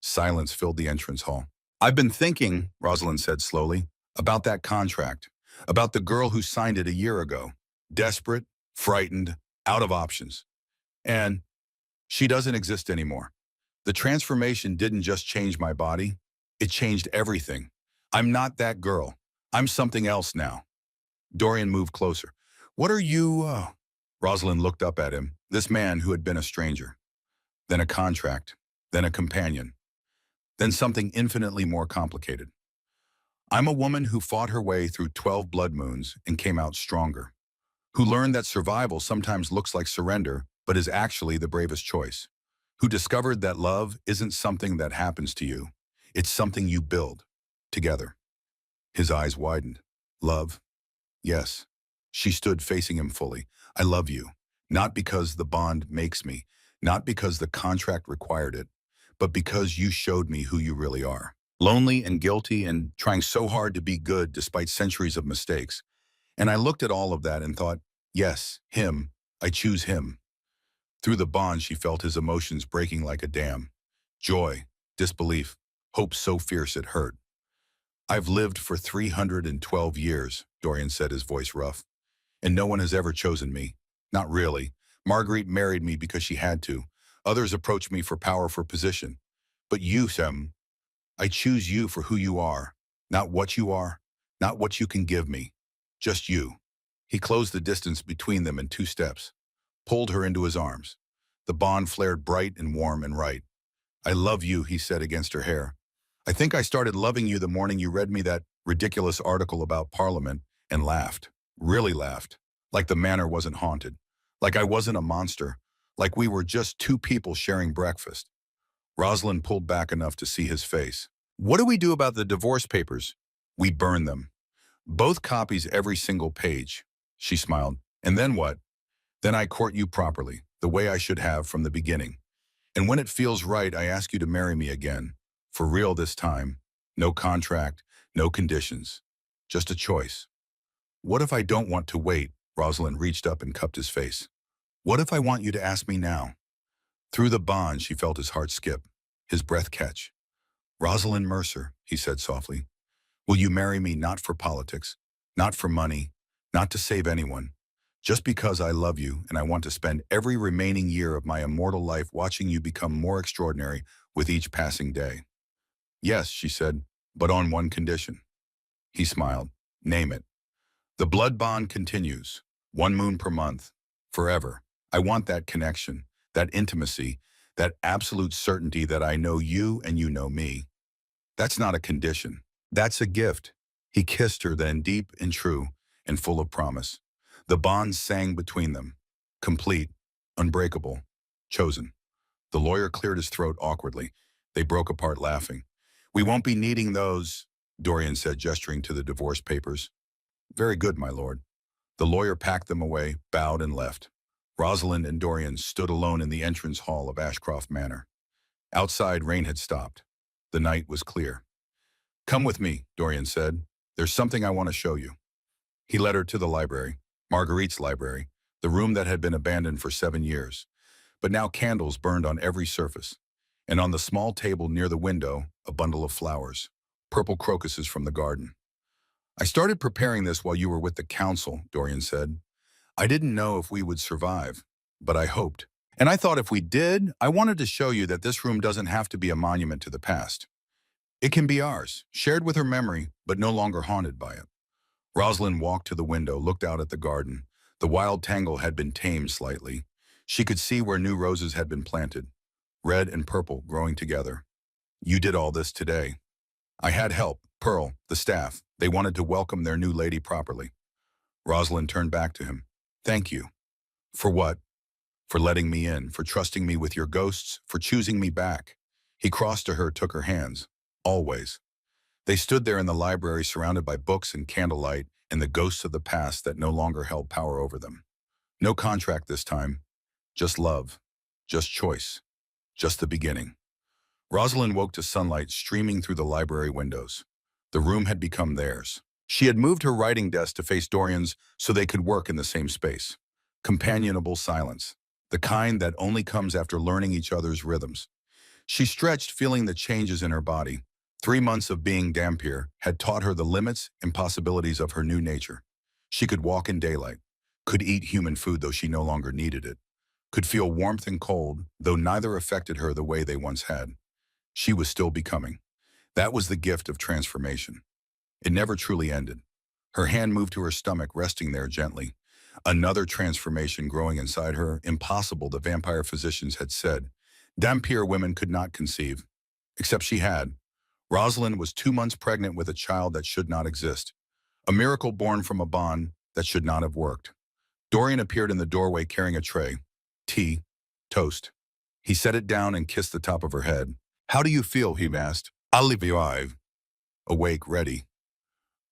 Silence filled the entrance hall. I've been thinking, Rosalind said slowly, about that contract, about the girl who signed it a year ago. Desperate, frightened, out of options. And she doesn't exist anymore. The transformation didn't just change my body. It changed everything. I'm not that girl. I'm something else now. Dorian moved closer. What are you, Rosalind looked up at him, this man who had been a stranger. Then a contract, then a companion, then something infinitely more complicated. I'm a woman who fought her way through 12 blood moons and came out stronger, who learned that survival sometimes looks like surrender, but is actually the bravest choice, who discovered that love isn't something that happens to you, it's something you build, together. His eyes widened. Love? Yes. She stood facing him fully. I love you, not because the bond makes me, not because the contract required it, but because you showed me who you really are. Lonely and guilty and trying so hard to be good despite centuries of mistakes. And I looked at all of that and thought, yes, him, I choose him. Through the bond, she felt his emotions breaking like a dam. Joy, disbelief, hope so fierce it hurt. I've lived for 312 years, Dorian said, his voice rough. And no one has ever chosen me. Not really. Marguerite married me because she had to. Others approached me for power, for position. But you, Sam, I choose you for who you are. Not what you are, not what you can give me. Just you. He closed the distance between them in 2 steps, pulled her into his arms. The bond flared bright and warm and right. I love you, he said against her hair. I think I started loving you the morning you read me that ridiculous article about Parliament and laughed, really laughed, like the manor wasn't haunted, like I wasn't a monster, like we were just 2 people sharing breakfast. Rosalind pulled back enough to see his face. What do we do about the divorce papers? We burn them. Both copies, every single page. She smiled. And then what? Then I court you properly, the way I should have from the beginning. And when it feels right, I ask you to marry me again. For real this time. No contract, no conditions. Just a choice. What if I don't want to wait? Rosalind reached up and cupped his face. What if I want you to ask me now? Through the bond, she felt his heart skip, his breath catch. Rosalind Mercer, he said softly, will you marry me not for politics, not for money, not to save anyone, just because I love you and I want to spend every remaining year of my immortal life watching you become more extraordinary with each passing day? Yes, she said, but on one condition. He smiled. Name it. The blood bond continues. 1 moon per month. Forever. I want that connection, that intimacy, that absolute certainty that I know you and you know me. That's not a condition. That's a gift. He kissed her then, deep and true and full of promise. The bond sang between them. Complete, unbreakable, chosen. The lawyer cleared his throat awkwardly. They broke apart laughing. We won't be needing those, Dorian said, gesturing to the divorce papers. Very good, my lord. The lawyer packed them away, bowed and left. Rosalind and Dorian stood alone in the entrance hall of Ashcroft Manor. Outside, rain had stopped. The night was clear. Come with me, Dorian said. There's something I want to show you. He led her to the library, Marguerite's library, the room that had been abandoned for 7 years. But now candles burned on every surface, and on the small table near the window, a bundle of flowers, purple crocuses from the garden. I started preparing this while you were with the council, Dorian said. I didn't know if we would survive, but I hoped. And I thought if we did, I wanted to show you that this room doesn't have to be a monument to the past. It can be ours, shared with her memory, but no longer haunted by it. Rosalind walked to the window, looked out at the garden. The wild tangle had been tamed slightly. She could see where new roses had been planted, red and purple growing together. You did all this today. I had help, Pearl, the staff. They wanted to welcome their new lady properly. Rosalind turned back to him. Thank you. For what? For letting me in, for trusting me with your ghosts, for choosing me back. He crossed to her, took her hands. Always. They stood there in the library surrounded by books and candlelight and the ghosts of the past that no longer held power over them. No contract this time. Just love. Just choice. Just the beginning. Rosalind woke to sunlight streaming through the library windows. The room had become theirs. She had moved her writing desk to face Dorian's so they could work in the same space. Companionable silence. The kind that only comes after learning each other's rhythms. She stretched, feeling the changes in her body. 3 months of being Dampier had taught her the limits and possibilities of her new nature. She could walk in daylight, could eat human food though she no longer needed it, could feel warmth and cold, though neither affected her the way they once had. She was still becoming. That was the gift of transformation. It never truly ended. Her hand moved to her stomach, resting there gently. Another transformation growing inside her, impossible, the vampire physicians had said. Dampier women could not conceive. Except she had. Rosalind was 2 months pregnant with a child that should not exist. A miracle born from a bond that should not have worked. Dorian appeared in the doorway carrying a tray. Tea. Toast. He set it down and kissed the top of her head. How do you feel? He asked. Alive. Awake, ready.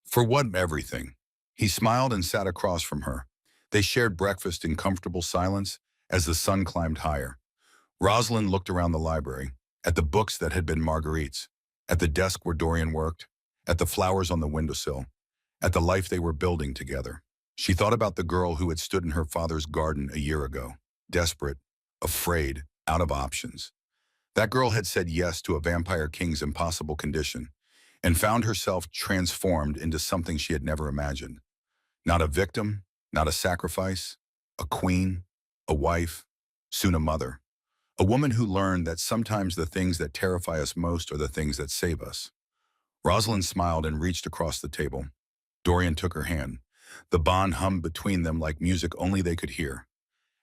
For what? Everything. He smiled and sat across from her. They shared breakfast in comfortable silence as the sun climbed higher. Rosalind looked around the library, at the books that had been Marguerite's, at the desk where Dorian worked, at the flowers on the windowsill, at the life they were building together. She thought about the girl who had stood in her father's garden a year ago, desperate, afraid, out of options. That girl had said yes to a vampire king's impossible condition and found herself transformed into something she had never imagined. Not a victim, not a sacrifice, a queen, a wife, soon a mother. A woman who learned that sometimes the things that terrify us most are the things that save us. Rosalind smiled and reached across the table. Dorian took her hand. The bond hummed between them like music only they could hear.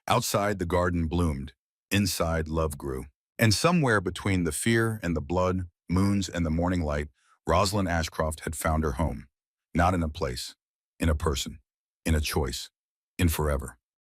Outside, the garden bloomed. Inside, love grew. And somewhere between the fear and the blood, moons and the morning light, Rosalind Ashcroft had found her home. Not in a place, in a person, in a choice, in forever.